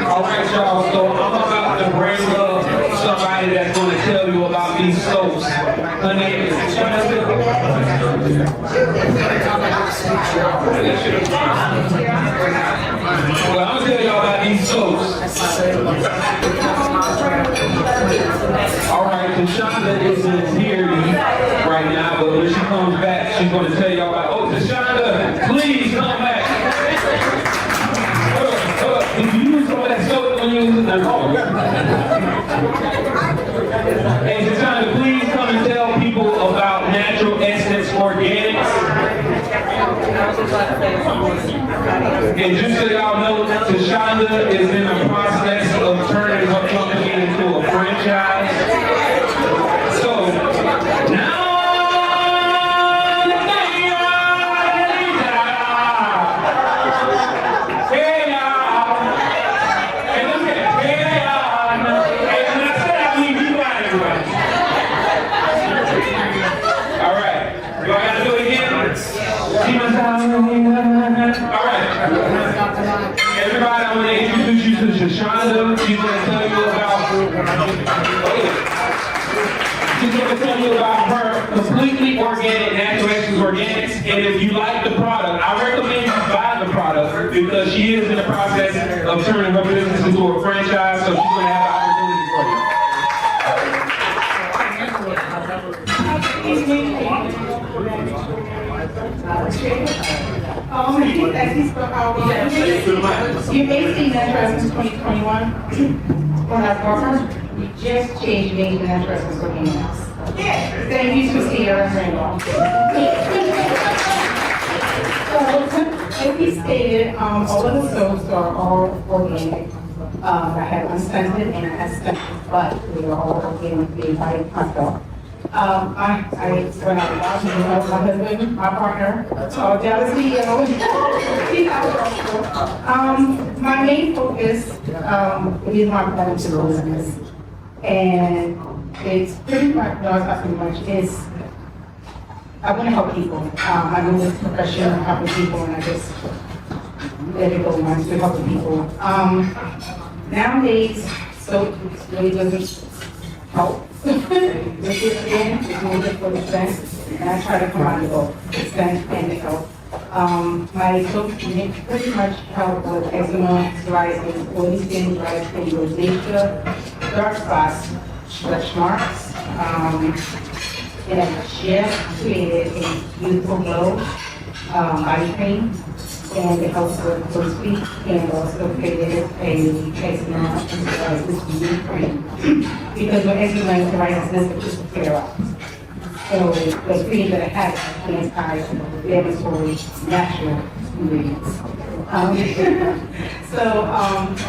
All right, y'all, so I'm about to bring up somebody that's going to tell you about these soaps. Her name is well, I'm going to tell y'all about these soaps. All right, Tashonda isn't here right now, but when she comes back, she's going to tell y'all about, oh, Tashonda, please come back. If you use some of that soap when you use it, hey, Tashonda, please come and tell people about Natural Essence Organics. And just so y'all know, Tashonda is in the process of turning her company into a franchise. So, now, hey y'all, hey look at, hey y'all, hey when I said I mean be quiet everybody. All right, do I gotta do it again? All right. Everybody, I'm going to introduce you to Tashonda. She's going to tell you about her completely organic Natural Essence Organics. And if you like the product, I recommend you buy the product because she is in the process of turning her business into a franchise, so she's going to have opportunities for you. You may see Natural Essence 2021 on our partner. We just changed the name to Natural Essence Organics. Yeah. Thank you to Sierra Rainbow. So, as he stated, all of the soaps are all organic. I have unscented and I have scented, but they are all organic made by myself. I went out and bought my husband, my partner, Dallas CEO. My main focus is my financial business. And it's pretty much, I want to help people. I'm in this profession of helping people and I just let it go once to helping people. Nowadays, soap really doesn't help. liquid again, it's more liquid for the scent, and I try to combine both, the scent and the health. My soap pretty much help with eczema, psoriasis, oily skin, dry skin, rosacea, dark spots, stretch marks. And I just created a beautiful glow body cream, and it helps with those feet, and also created a eczema psoriasis beauty cream. Because with eczema and psoriasis, it's just a flare up. So the cream that I have is anti-inflammatory natural ingredients. So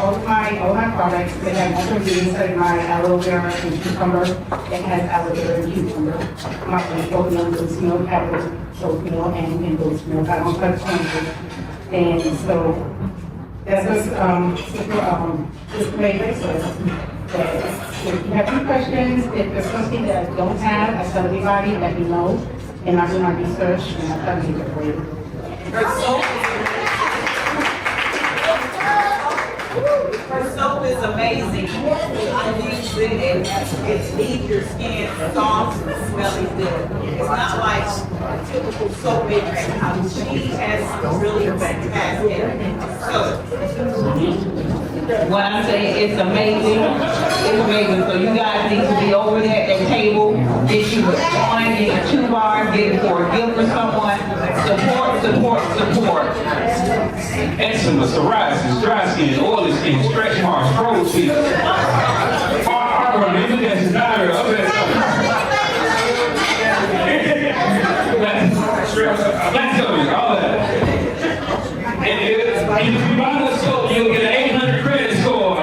all my products, they have natural ingredients like my aloe vera and cucumber. It has aloe vera and cucumber. My oat milk, goat's milk, apple, oat milk, and goat's milk. I don't touch anything. And so that's just made this. If you have any questions, if there's something that I don't have, I tell everybody, let me know, and I do my research, and I'll try to get it for you. Her soap is amazing. I use it and it leaves your skin soft and smelling good. It's not like a typical soap maker. She has really fantastic soap. When I say it's amazing, it's amazing. So you guys need to be over there at that table, get you a joint, get a 2 bar, get it for a gift for someone. Support, support, support. Eczema, psoriasis, dry skin, oily skin, stretch marks, crow's feet. Heartburn, indigestion, diarrhea, all that stuff. And if you buy the soap, you'll get an 800 credit score.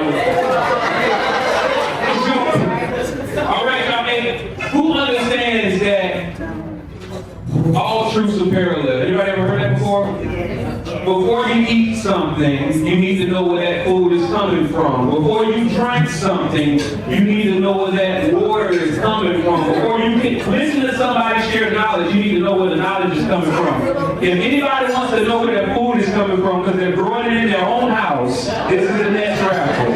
All right, I mean, who understands that all truths are parallel? Anybody ever heard that before? Before you eat something, you need to know where that food is coming from. Before you drink something, you need to know where that water is coming from. Before you can listen to somebody share knowledge, you need to know where the knowledge is coming from. If anybody wants to know where their food is coming from because they're growing it in their own house, this is the next raffle.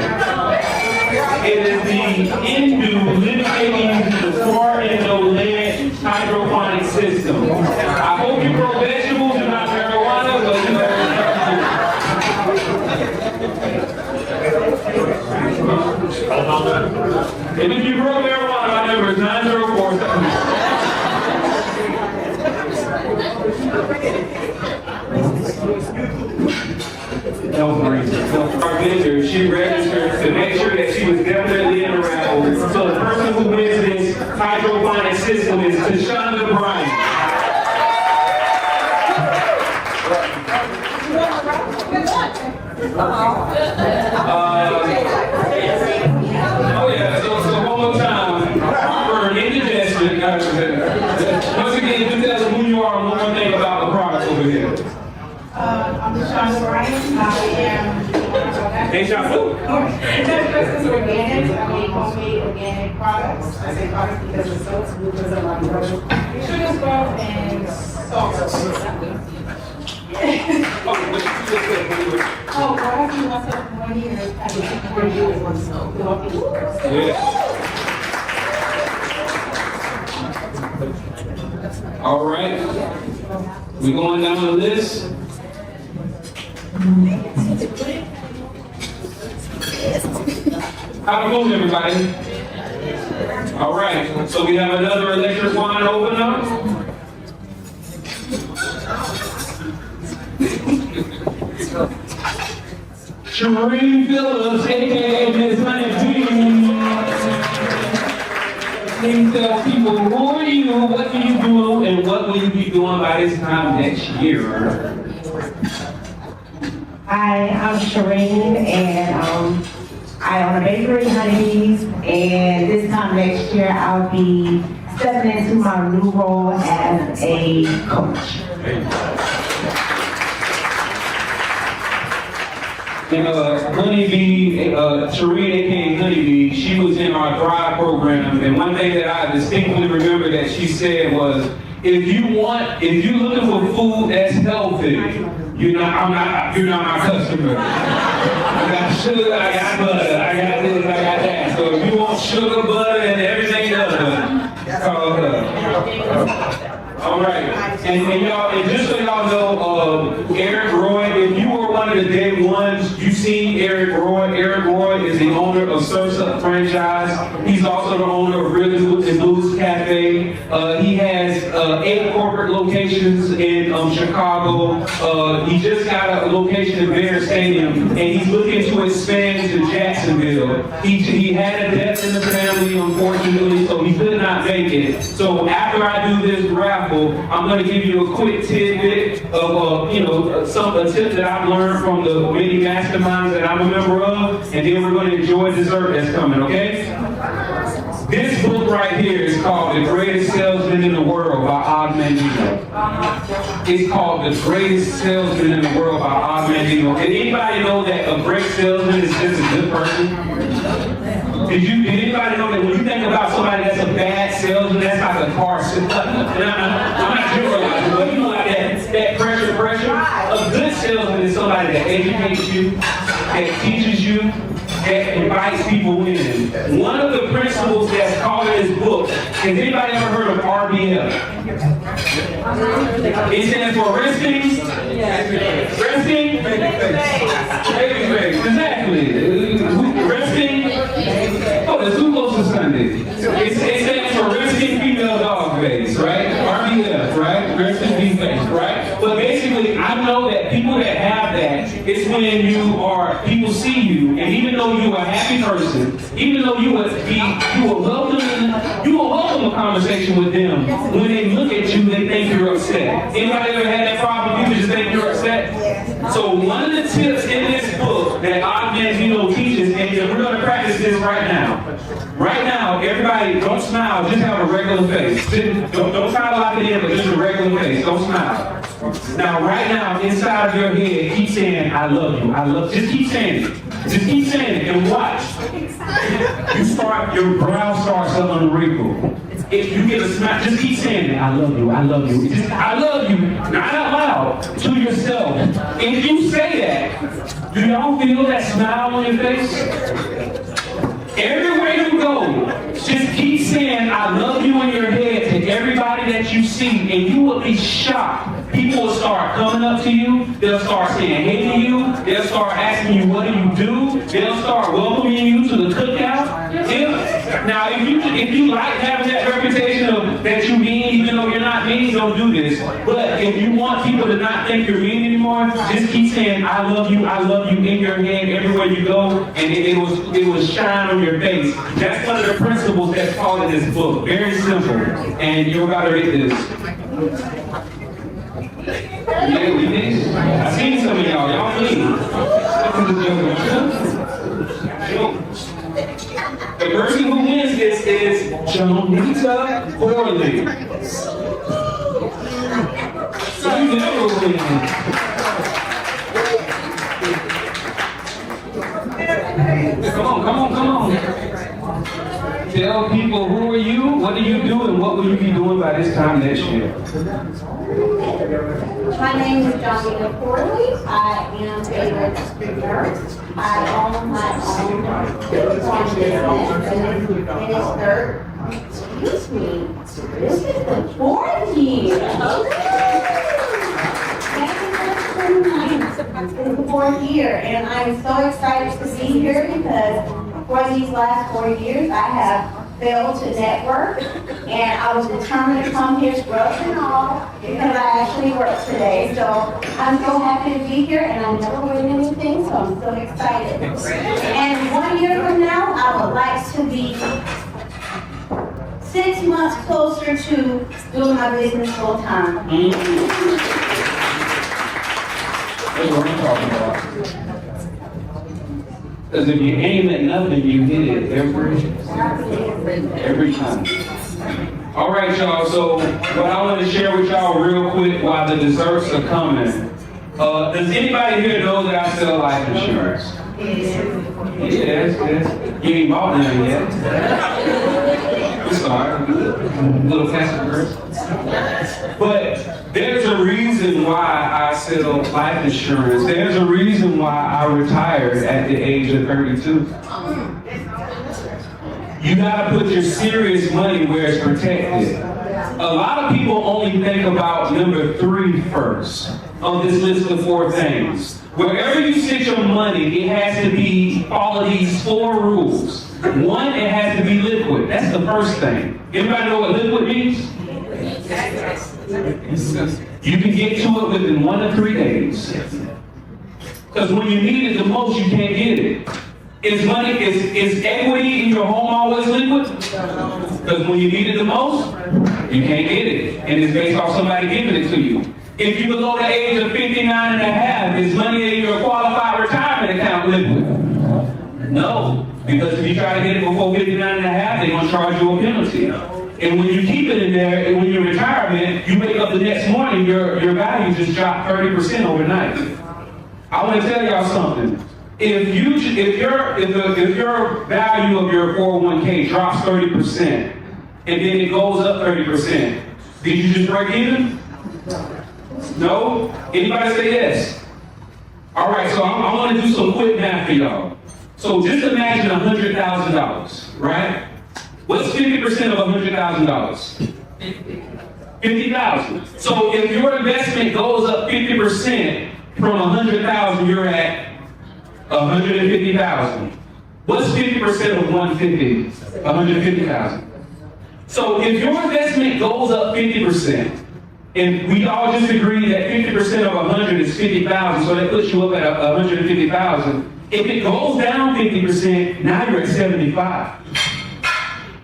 It is the Indu Liquidity the Smart Endo-led hydroponic system. I hope you grow vegetables and not marijuana, but you know. And if you grow marijuana, my number is 904. Health reasons. Our vendor, she registered to make sure that she was definitely in the raffle. So the person who wins this hydroponic system is Tashonda Bryant. Oh yeah, so one more time. For indigestion, once again, just tell us who you are and one more thing about the products over here. I'm Shonda Bryant. I am. Hey, Shonda. This is organic. I make homemade organic products. I say products because the soaps, because of my sugar scrub and salt. Oh, what I do myself in 1 year, I can take 4 years on soap. All right. We going down the list. How it goes, everybody? All right. So we have another electric wine open up. Shereen Phillips, aka Miss Honey Bee. Please tell people who are you, what do you do, and what will you be doing by this time next year? Hi, I'm Shereen, and I own a bakery, Honeybees, and this time next year I'll be stepping into my new role as a coach. And Honeybee, Shereen, aka Honeybee, she was in our Thrive program, and one thing that I distinctly remember that she said was, if you're looking for food that's healthy, you're not my customer. I got sugar, I got butter, I got this, I got that. So if you want sugar, butter, and everything else, Call her. All right, and y'all, and just so y'all know, Eric Roy, if you were one of the day ones, you see Eric Roy. Eric Roy is the owner of Surf's Up franchise. He's also the owner of Really Blues Cafe. He has 8 corporate locations in Chicago. He just got a location in Bear Stadium, and he's looking to expand to Jacksonville. He had a death in the family, unfortunately, so he could not make it. So after I do this raffle, I'm going to give you a quick tidbit of, a tip that I've learned from the many masterminds that I'm a member of, and then we're going to enjoy dessert that's coming, okay? This book right here is called The Greatest Salesman in the World by Og Mandino. It's called The Greatest Salesman in the World by Og Mandino. Did anybody know that a great salesman is just a good person? Did anybody know that when you think about somebody that's a bad salesman, that's like a car salesman? I'm not generalizing, but you know like that pressure. A good salesman is somebody that educates you, that teaches you, that invites people in. One of the principles that's called in this book, has anybody ever heard of RBF? It stands for resting, baby. Exactly. Resting. Oh, that's who goes to Sunday. It stands for resting female dog face, right? RBF, right? Resting female face, right? But basically, I know that people that have that, it's when people see you, and even though you're a happy person, even though you will welcome a conversation with them, when they look at you, they think you're upset. Anybody ever had that problem? People just think you're upset? So one of the tips in this book that Og Mandino teaches, and we're going to practice this right now. Right now, everybody, don't smile, just have a regular face. Don't try to lock it in, but just a regular face. Don't smile. Now, right now, inside of your head, keep saying, I love you, just keep saying it. Just keep saying it, and watch. Your brow starts to unwrinkle. If you get a smile, just keep saying it, I love you. Just, I love you, not out loud, to yourself. If you say that, do y'all feel that smile on your face? Everywhere you go, just keep saying, I love you in your head to everybody that you see, and you will be shocked. People will start coming up to you, they'll start saying hey to you, they'll start asking you what do, they'll start welcoming you to the cookout. Now, if you like having that reputation of that you mean, even though you're not mean, don't do this. But if you want people to not think you're mean anymore, just keep saying, I love you in your head everywhere you go, and it will shine on your face. That's one of the principles that's called in this book. Very simple. And you're about to read this. Yeah, we did. I seen some of y'all. Y'all mean. The person who wins this is Jonita Corley. You never win. Come on. Tell people who are you, what do you do, and what will you be doing by this time next year? My name is Jonita Corley. I am a registered nurse. I own my own farm business, and it's this is the 4th year. It's the 4th year, and I'm so excited to be here because for these last 4 years, I have failed to network, and I was determined to come here, scrubs and all, because I actually work today. So I'm so happy to be here, and I never win anything, so I'm so excited. And 1 year from now, I would like to be 6 months closer to doing my business full time. That's what I'm talking about. Because if you aim at nothing, you hit it every time. All right, y'all. So what I want to share with y'all real quick while the desserts are coming. Does anybody here know that I sell life insurance? Yes. You ain't bought none yet. I'm sorry. Little passive. But there's a reason why I sell life insurance. There's a reason why I retired at the age of 32. You gotta put your serious money where it's protected. A lot of people only think about number 3 first on this list of 4 things. Wherever you sit your money, it has to be follow these 4 rules. 1, it has to be liquid. That's the first thing. Anybody know what liquid means? You can get to it within 1 to 3 days. Because when you need it the most, you can't get it. Is equity in your home always liquid? Because when you need it the most, you can't get it. And it's based off somebody giving it to you. If you're below the age of 59 and a half, is money in your qualified retirement account liquid? No. Because if you try to get it before 59 and a half, they're going to charge you a penalty. And when you keep it in there, and when you're in retirement, you wake up the next morning, your value just dropped 30% overnight. I want to tell y'all something. If your value of your 401k drops 30% and then it goes up 30%, did you just break even? No? Anybody say yes? All right, so I want to do some quick math for y'all. So just imagine $100,000, right? What's 50% of $100,000? 50,000. So if your investment goes up 50% from 100,000, you're at 150,000. What's 50% of 150? 150,000. So if your investment goes up 50%, and we all just agreed that 50% of 100 is 50,000, so that puts you up at 150,000. If it goes down 50%, now you're at 75.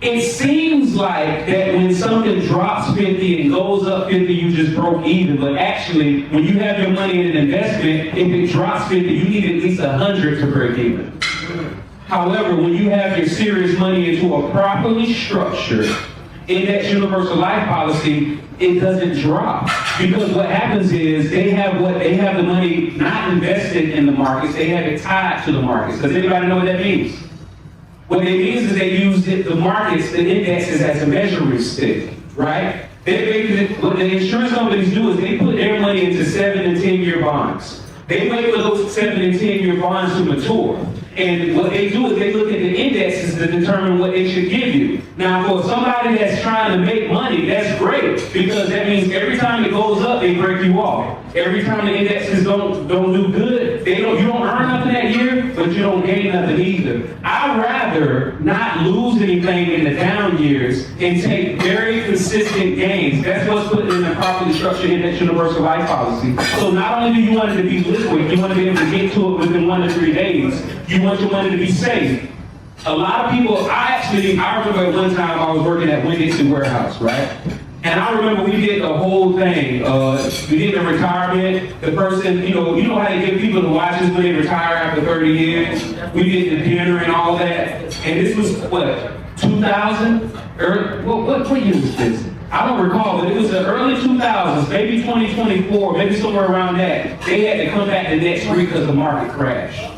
It seems like that when something drops 50 and goes up 50, you just broke even. But actually, when you have your money in an investment, if it drops 50, you need at least 100 to break even. However, when you have your serious money into a properly structured index universal life policy, it doesn't drop. Because what happens is they have the money not invested in the markets, they have it tied to the markets. Does anybody know what that means? What it means is they use the markets, the indexes as a measuring stick, right? What the insurance companies do is they put their money into 7 and 10-year bonds. They wait for those 7 and 10-year bonds to mature. And what they do is they look at the indexes to determine what they should give you. Now, for somebody that's trying to make money, that's great, because that means every time it goes up, they break you off. Every time the indexes don't do good, you don't earn nothing that year, but you don't gain nothing either. I'd rather not lose anything in the down years and take very consistent gains. That's what's put in the properly structured index universal life policy. So not only do you want it to be liquid, you want to be able to get to it within 1 to 3 days. You want your money to be safe. A lot of people, I remember at one time I was working at Winn-Dixie Warehouse, right? And I remember we did the whole thing. We did the retirement. The person, you know how they give people the watches when they retire after 30 years? We did the dinner and all that. And this was, what, 2000? What year was this? I don't recall, but it was the early 2000s, maybe 2024, maybe somewhere around that. They had to come back the next week because the market crashed.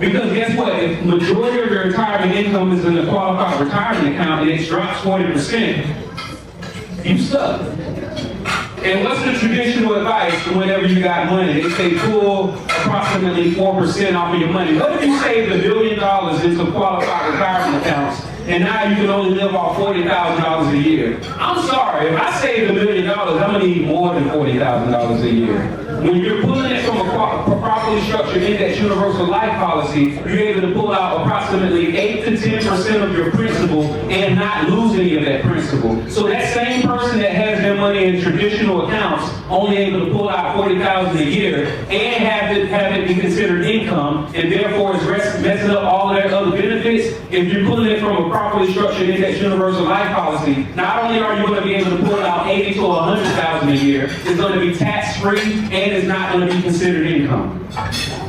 Because guess what? If the majority of your retirement income is in a qualified retirement account and it drops 40%, you stuck. And what's the traditional advice whenever you got money? They say pull approximately 4% off of your money. What if you saved $1 billion into qualified retirement accounts and now you can only live off $40,000 a year? I'm sorry, if I saved $1 million, I'm gonna need more than $40,000 a year. When you're pulling it from a properly structured index universal life policy, you're able to pull out approximately 8 to 10% of your principal and not lose any of that principal. So that same person that has their money in traditional accounts only able to pull out $40,000 a year and have it be considered income, and therefore is messing up all of their other benefits. If you're pulling it from a properly structured index universal life policy, not only are you going to be able to pull out $80,000 to $100,000 a year, it's going to be tax-free and it's not going to be considered income.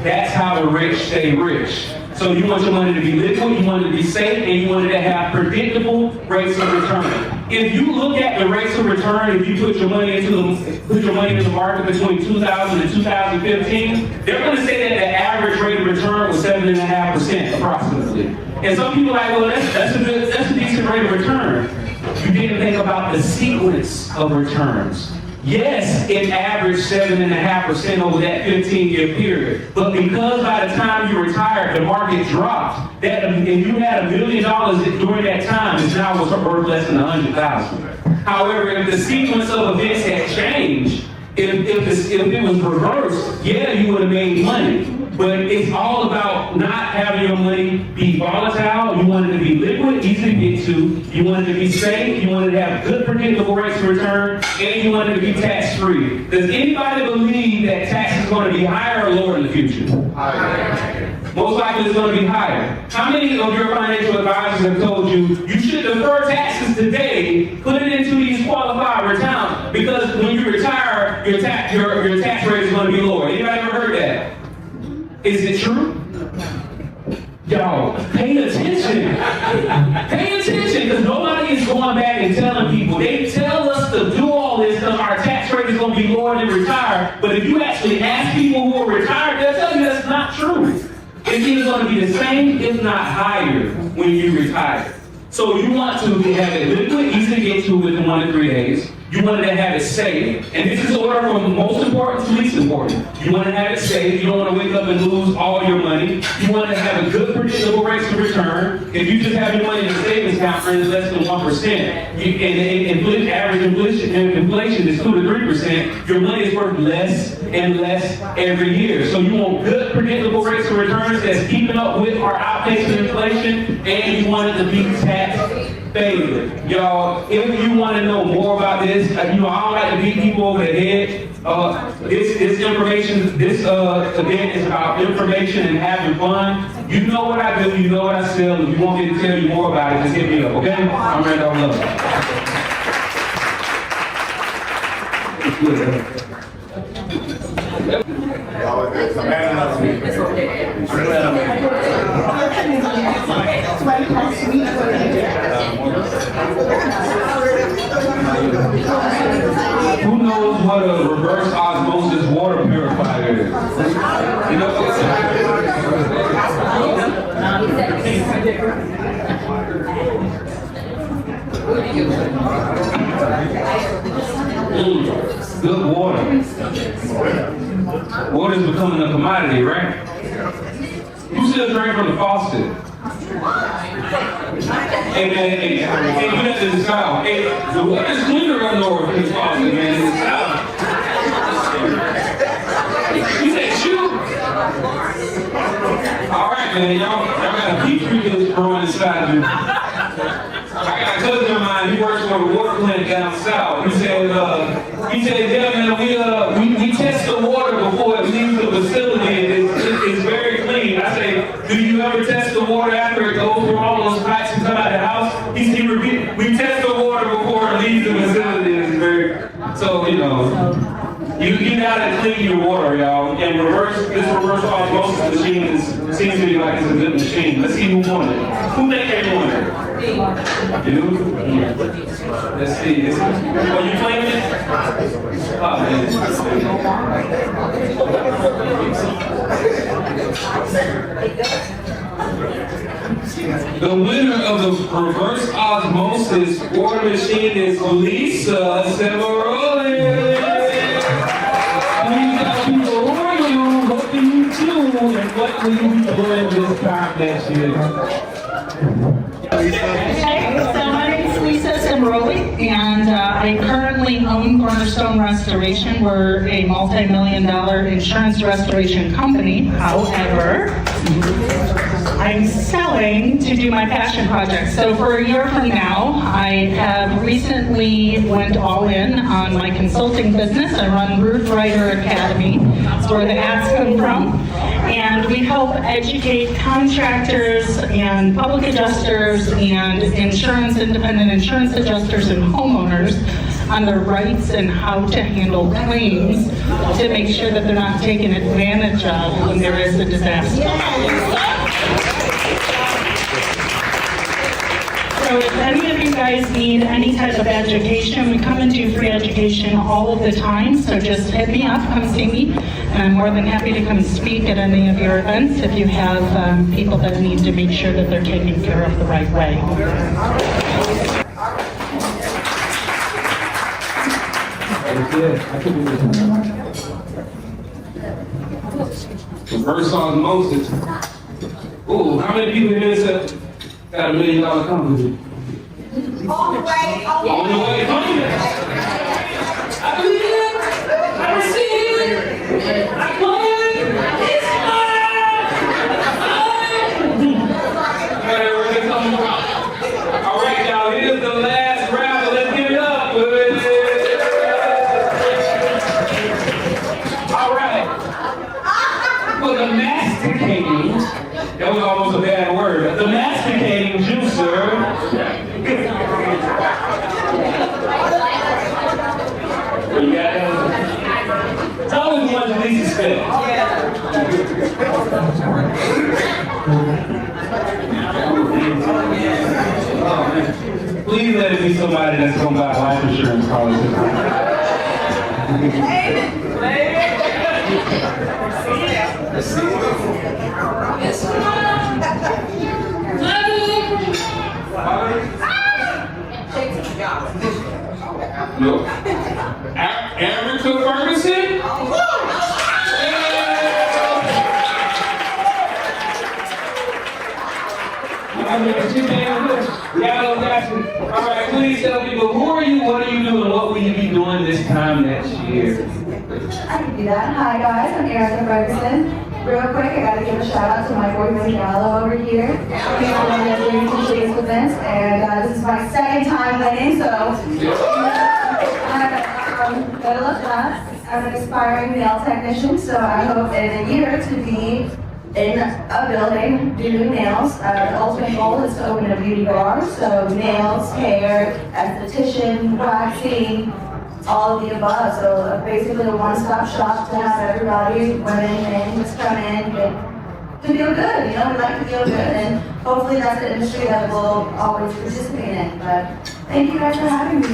That's how the rich stay rich. So you want your money to be liquid, you want it to be safe, and you want it to have predictable rates of return. If you look at the rates of return, if you put your money in the market between 2000 and 2015, they're going to say that the average rate of return was 7.5% approximately. And some people are like, well, that's a decent rate of return. You didn't think about the sequence of returns. Yes, it averaged 7.5% over that 15-year period. But because by the time you retired, the market dropped, that and you had $1 million during that time, it's now worth less than $100,000. However, if the sequence of events had changed, if it was reversed, yeah, you would have made money. But it's all about not having your money be volatile. You want it to be liquid, easy to get to. You want it to be safe. You want it to have good predictable rates of return. And you want it to be tax-free. Does anybody believe that tax is going to be higher or lower in the future? Higher. Most likely it's going to be higher. How many of your financial advisors have told you you should defer taxes today, put it into these qualified accounts, because when you retire, your tax rate is going to be lower? Anybody ever heard that? Is it true? Y'all, pay attention. Pay attention, because nobody is going back and telling people. They tell us to do all this stuff. Our tax rate is going to be lower than retire. But if you actually ask people who are retired, they'll tell you that's not true. It's either going to be the same, if not higher, when you retire. So you want to have it liquid, easy to get to within 1 to 3 days. You want to have it safe. And this is order from most important to least important. You want to have it safe. You don't want to wake up and lose all your money. You want to have a good predictable rates of return. If you just have your money in a savings account for less than 1%, and average inflation is 2 to 3%, your money is worth less and less every year. So you want good predictable rates of returns that's keeping up with our outpacing inflation, and you want it to be tax favorite. Y'all, if you want to know more about this, I don't like to beat people over the head. This information, this event is about information and having fun. You know what I do, you know what I sell. If you want me to tell you more about it, just hit me up, okay? I'm ready to love Who knows what a reverse osmosis water purifier is? You know good water. Water is becoming a commodity, right? You still drink from the faucet. Hey, you have to decide. Hey, the water is cleaner up north than the faucet, man. In the south. You said shoot. All right, man. Y'all got a petri dish growing inside you. I got a cousin of mine. He works for a water plant down south. He said, yeah, man, we test the water before it leaves the facility. It's very clean. I say, do you ever test the water after it goes through all those pipes and come out of the house? He repeat, we test the water before it leaves the facility. It's very, so, you know. You gotta clean your water, y'all. And this reverse osmosis machine seems to be like it's a good machine. Let's see who won it. Who think they won it? You? Let's see. Are you claiming it? Oh, man. The winner of the reverse osmosis water machine is Lisa Severoli. What do you do, and what will you be doing this time next year? Hey, so my name is Lisa Simroli, and I currently own Cornerstone Restoration. We're a multi-million-dollar insurance restoration company. However, I'm selling to do my passion project. So for a year from now, I have recently went all in on my consulting business. I run Roof Writer Academy. That's where the ads come from. And we help educate contractors and public adjusters and independent insurance adjusters and homeowners on their rights and how to handle claims to make sure that they're not taken advantage of when there is a disaster. So if any of you guys need any type of education, we come and do free education all of the time, so just hit me up, come see me, and I'm more than happy to come speak at any of your events if you have people that need to make sure that they're taken care of the right way. Reverse osmosis. Ooh, how many people in this got $1 million company? On the way, On the way, I believe it. I receive it. I claim it. It's mine. All right, y'all, here's the last round. Let's give it up. All right. For the masticating, that was almost a bad word. The masticating juicer. You got that? Tell me what you need to say. Please let it be somebody that's going to buy life insurance policy. No. Aaron to Ferguson? All right, please tell people, who are you, what are you doing, what will you be doing this time next year? I can do that. Hi guys, I'm Erica Ferguson. Real quick, I gotta give a shout out to my boyfriend Gallo over here. He's the one that brings me to these events, and this is my second time winning, so better luck that. I'm an aspiring nail technician, so I hope in a year to be in a building doing nails. The ultimate goal is to open a beauty bar, so nails, hair, esthetician, waxing, all of the above. So basically a one-stop shop to have everybody, women, men, just come in and to feel good. You know, we like to feel good, and hopefully that's the industry that we'll always participate in. But thank you guys for having me.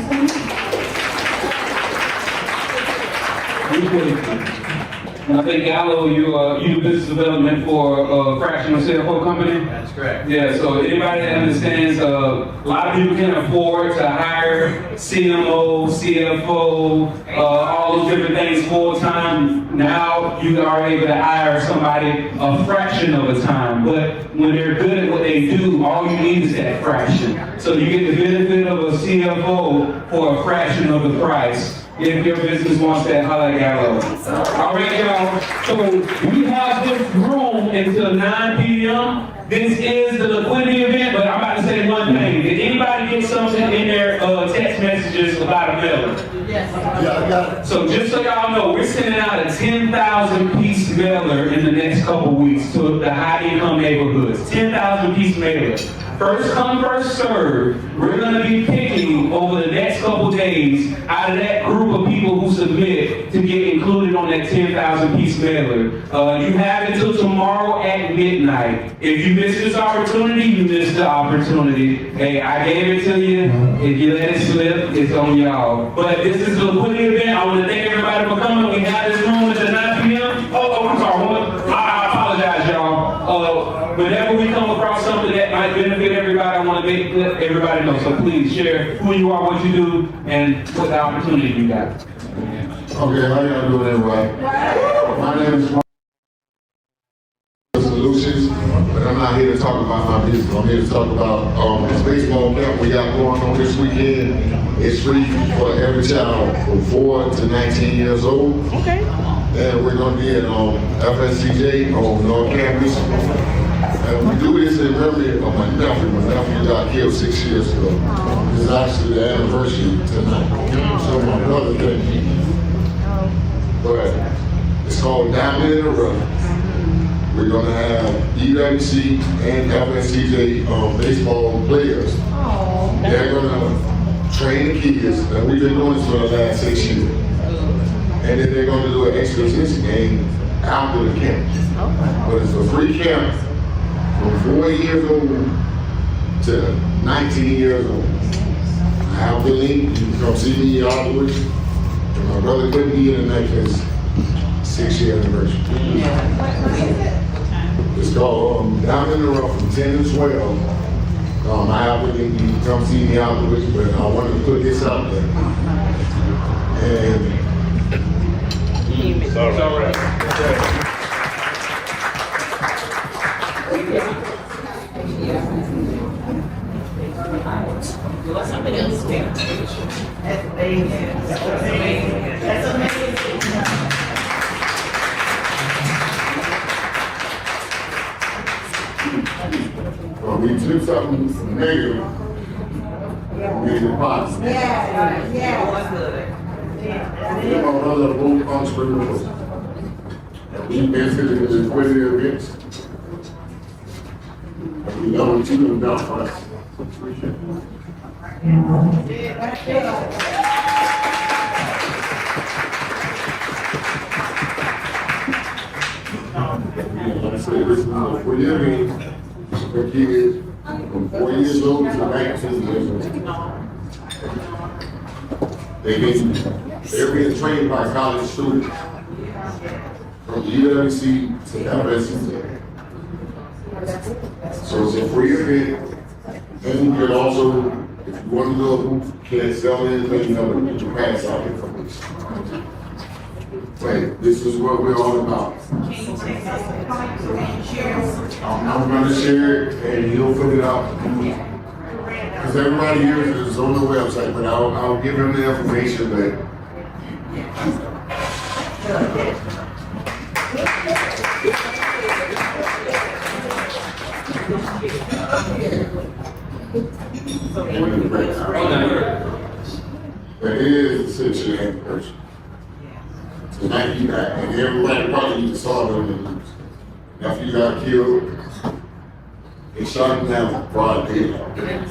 I think Gallo, you do business development for a fractional CFO company? That's correct. Yeah, so anybody that understands, a lot of people can afford to hire CMO, CFO, all those different things full time. Now you are able to hire somebody a fraction of a time, but when they're good at what they do, all you need is that fraction. So you get the benefit of a CFO for a fraction of the price. If your business wants that, holla at Gallo. All right, y'all. So we have this room until 9 p.m. This is the liquidity event, but I'm about to say one thing. Did anybody get something in their text messages about a mailer? Yeah, I got it. So just so y'all know, we're sending out a 10,000 piece mailer in the next couple weeks to the high income neighborhoods. 10,000 piece mailer. First come, first serve. We're going to be picking over the next couple days out of that group of people who submit to get included on that 10,000 piece mailer. You have until tomorrow at midnight. If you miss this opportunity, you missed the opportunity. Hey, I gave it to you. If you let it slip, it's on y'all. But this is the liquidity event. I want to thank everybody for coming. We have this room at 9 p.m. Oh, I'm sorry. I apologize, y'all. Whenever we come across something that might benefit everybody, I want to make everybody know. So please share who you are, what you do, and what the opportunity you got. Okay, how y'all doing, everybody? My name is Mark Solutions, but I'm not here to talk about my business. I'm here to talk about this baseball camp we got going on this weekend. It's free for every child from 4 to 19 years old. Okay. And we're going to be at FSCJ on North Campus. And we do this in memory of my nephew. My nephew got killed 6 years ago. This is actually the anniversary tonight. So my brother thank you. But it's called Diamond in the Rough. We're going to have EWC and FSCJ baseball players. They're going to train the kids, and we've been doing this for the last 6 years. And then they're going to do an exposition game after the camp. But it's a free camp from 4 years old to 19 years old. I have the link. You can come see me afterwards. And my brother couldn't be in tonight because 6-year anniversary. It's called Diamond in the Rough from 10 to 12. I have to need you to come see me afterwards, but I wanted to put this out there. And It's all right. Somebody else can. That's amazing. That's amazing. That's amazing. well, we do something negative. Make it positive. Me and my brother are both entrepreneurs. And we invested in the liquidity events. And we know what you have done for us. Like I said, this is for living for kids from 4 years old to 19 years old. They're being trained by college students from UWC to FSC. So it's a free event, and you can also, if you want to go, can't sell anything, you know, get your pass out information. But this is what we're all about. I'm gonna share it, and you'll put it out. Because everybody here is on the website, but I'll give them the information, but it is essentially in person. Tonight you got, and everybody probably needs to start on the news. After you got killed, they shot him down broad daylight.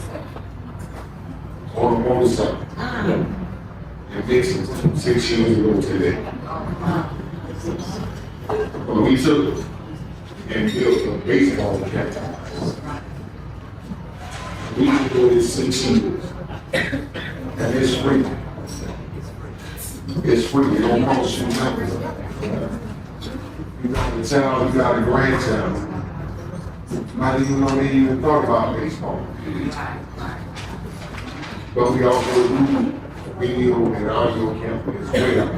On a motorcycle. In Dixon, 6 years ago today. When we took and built a baseball camp. We did it 6 years. And it's free. It's free, it don't cost you nothing. You got a child, you got a grandchild. Not even know they even thought about baseball. But we also do video and audio campaigns as well.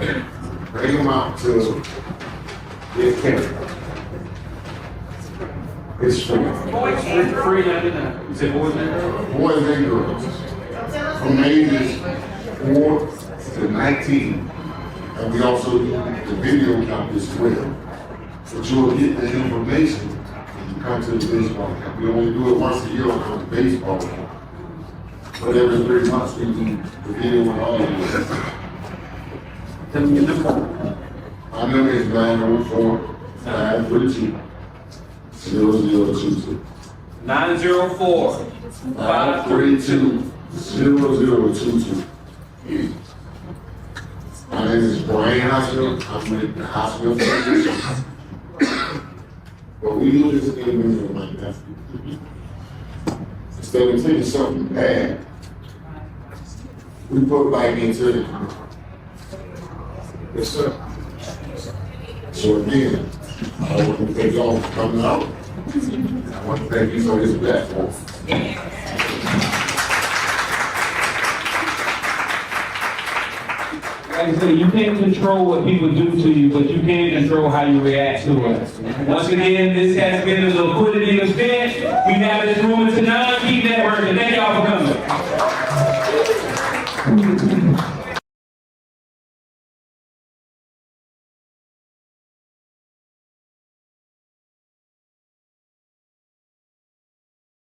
Bring them out to this camp. It's free. Free, you said boys and girls? Boys and girls. From ages 4 to 19. And we also do the video camp as well. But you will get the information when you come to the baseball camp. We only do it once a year on the baseball camp. But every 3 months we do the video and audio. Tell me your number. My number is 904 532 0022. 904 532 0022. My name is Brian Hospital. I'm with the Hospital Foundation. But we do this thing with my nephew. Instead of taking something bad, we put light into it. Yes, sir. So again, I want to thank y'all for coming out. I want to thank you for this platform. Like I said, you can't control what people do to you, but you can control how you react to it. Once again, this has been the Liquidity Event. We have this room tonight. Keep networking. Thank y'all for coming.